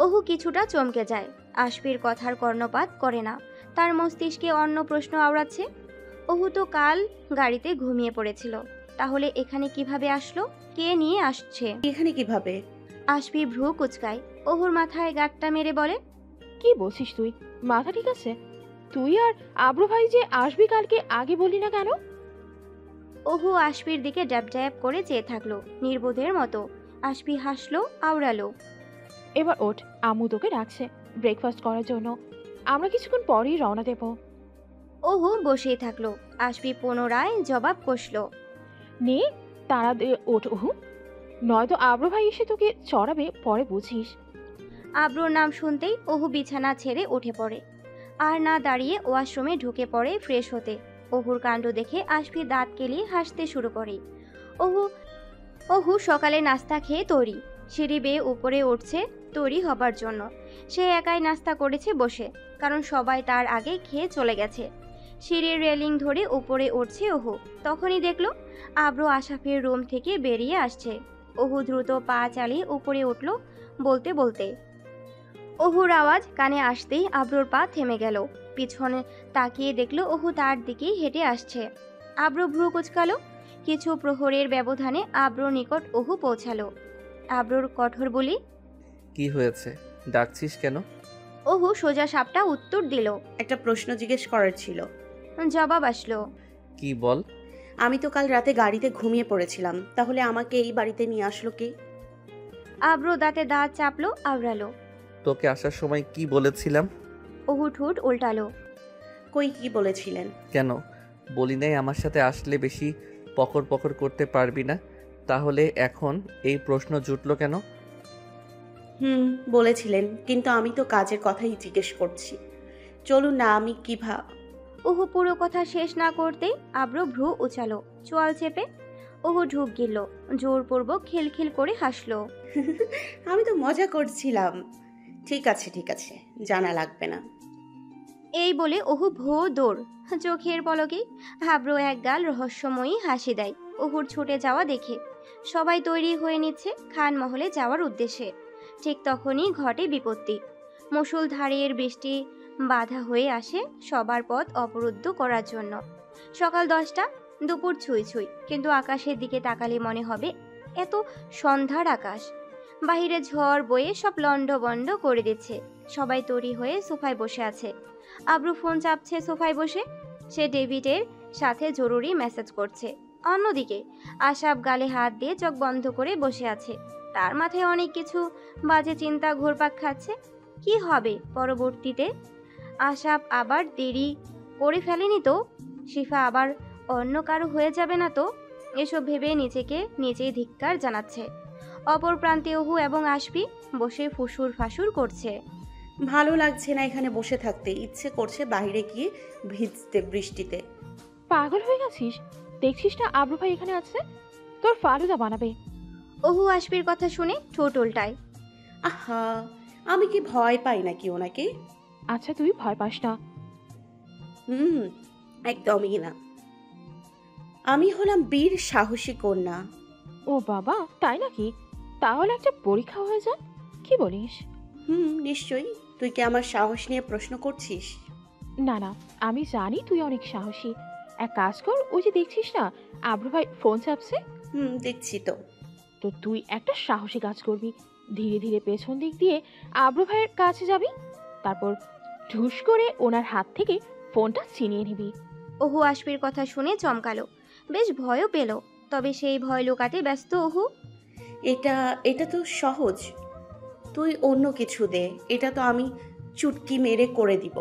অহু কিছুটা চমকে যায়। আশফির কথার কর্ণপাত করে না, তার মস্তিষ্কে অন্য প্রশ্ন আওড়াচ্ছে। অহু তো কাল গাড়িতে ঘুমিয়ে পড়েছিল, তাহলে এখানে কিভাবে আসলো? কে নিয়ে আসছে এখানে কিভাবে? আশফি ভ্রু কুচকায়। অহুর মাথায় গাঁটটা মেরে বলে, কি বলছিস তুই? মাথা ঠিক আছে? তুই আর আব্রু ভাই যে আসবি কালকে, আগে বললি না কেন? অহু আশফির দিকে ড্যাব ড্যাব করে চেয়ে থাকলো নির্বোধের মতো। আশফি হাসলো, আওড়ালো, এবার ওঠ, আম্মু তোকে ডাকছে ব্রেকফাস্ট করার জন্য। আমরা কিছুক্ষণ পরেই রওনা দেব। অহু বসেই থাকলো। আশফি পুনরায় জবাব কষলো, নে তারা দে, ওঠ অহু, নয়তো আব্রু ভাই এসে তোকে চড়াবে, পরে বুঝিস। আব্রুর নাম শুনতেই অহু বিছানা ছেড়ে উঠে পড়ে। আর না দাঁড়িয়ে ওয়াশরুমে ঢুকে পড়ে ফ্রেশ হতে। অহুর কাণ্ড দেখে আশফি দাঁত কেলিয়ে হাসতে শুরু করে। অহু সকালে নাস্তা খেয়ে তৈরি, সিঁড়ি বেয়ে উপরে উঠছে তৈরি হবার জন্য। সে একাই নাস্তা করেছে বসে, কারণ সবাই তার আগে খেয়ে চলে গেছে। সিঁড়ির রেলিং ধরে উপরে উঠছে অহু। তখনই দেখলো আব্রু আশাফের রুম থেকে বেরিয়ে আসছে। অহু দ্রুত পা চালিয়ে উপরে উঠল বলতে বলতে। অহুর আওয়াজ কানে আসতেই আব্রুর পা থেমে গেল। পিছনে তাকিয়ে দেখলো অহু তার দিকেই হেঁটে আসছে। আব্রু ভ্রু কুচকালো। কিছু প্রহরের ব্যবধানে আব্রুর নিকট অহু পৌঁছালো। আব্রুর কঠোর বলি, কি হয়েছে, ডাকছিস কেন? অহু সোজা সাপটা উত্তর দিল, একটা প্রশ্ন জিজ্ঞেস করার ছিল। জবাব আসলো, কি বল? আমি তো কাল রাতে গাড়িতে ঘুমিয়ে পড়েছিলাম, তাহলে আমাকে এই বাড়িতে নিয়ে আসলো কে? আব্রু দাঁতে দাঁত চাপলো, আওড়ালো, তোকে আসার সময় কি বলেছিলাম? অহু ঠোঁট উল্টালো, কই কি বলেছিলেন? কেন বলি নাই আমার সাথে আসলে বেশি পকর পকর করতে পারবি না? তাহলে এখন এই প্রশ্ন জুটলো কেন? বলেছিলেন, কিন্তু আমি তো কাজের কথাই জিজ্ঞেস করছি। চলুন না, আমি অহু পুরো কথা শেষ না করতেই আব্রু ভ্রু উচালো চোয়াল চেপে। অহু ঢুক গেল, জোরপূর্বক খিলখিল করে হাসলো। আমি তো মজা করছিলাম। ঠিক আছে ঠিক আছে, জানা লাগবে না। এই বলে অহু ভো দৌড়। চোখের পলকে আব্রু এক গাল রহস্যময়ী হাসি দেয় অহুর ছুটে যাওয়া দেখে। সবাই তৈরি হয়ে নিচ্ছে খানমহলে যাওয়ার উদ্দেশ্যে। ঠিক তখনই ঘটে বিপত্তি। মুষলধারের বৃষ্টি বাধা হয়ে আসে সবার পথ অবরুদ্ধ করার জন্য। সকাল 10টা, দুপুর ছুঁই ছুঁই, কিন্তু আকাশের দিকে তাকালে মনে হবে এত সন্ধ্যার আকাশ। বাহিরে ঝড় বয়ে সব লন্ডভন্ড করে দিচ্ছে। সবাই তৈরি হয়ে সোফায় বসে আছে। আব্রু ফোন চাপছে সোফায় বসে। সে ডেভিডের সাথে জরুরি মেসেজ করছে। অন্যদিকে আশাব গালে হাত দিয়ে চোখ বন্ধ করে বসে আছে। তার মাথায় অনেক কিছু বাজে চিন্তা ঘুরপাক খাচ্ছে। কি হবে পরবর্তীতে? আশাব আবার দেরি করে ফেলেনি তো? শিফা আবার অন্য কারো হয়ে যাবে না তো? এসব ভেবে নিজেকে নিজেই ধিক্কার জানাচ্ছে। অপর প্রান্তে অহু এবং আশফি বসে ফুসুর ফাসুর করছে। ভালো লাগছে না এখানে বসে থাকতে, ইচ্ছে করছে বাইরে গিয়ে ভিজতে বৃষ্টিতে। পাগল হয়ে গেছিস? দেখছিস না আব্রু ভাই এখানে আছে, তোর ফালুদা বানাবে। অহু আশফির কথা শুনে ঠোঁট উল্টায়। আহা, আমি কি ভয় পাই নাকি ওনাকে? আচ্ছা তুই ভয় পাস না? একদমই না। আমি হলাম বীর সাহসী কন্যা। ও বাবা, তাই নাকি? তাহলে একটা পরীক্ষা হয়ে যাক, কি বলিস? নিশ্চয়ই। তুই কি আমার সাহস নিয়ে প্রশ্ন করছিস? না না, আমি জানি তুই অনেক সাহসী। এক কাজ কর, ওই যে দেখছিস না আব্রু ভাই ফোন চাপছে। দেখছি তো। তো তুই একটা সাহসী কাজ করবি। ধীরে ধীরে পেছন দিক দিয়ে আব্রু ভাইয়ের কাছে যাবি, তারপর ঢুস করে ওনার হাত থেকে ফোনটা ছিনিয়ে নিবি। অহু আশফির কথা শুনে চমকালো, বেশ ভয়ও পেল। তবে সেই ভয় লুকাতে ব্যস্ত অহু। এটা তো সহজ, তুই অন্য কিছু দে। এটা তো আমি চুটকি মেরে করে দিব।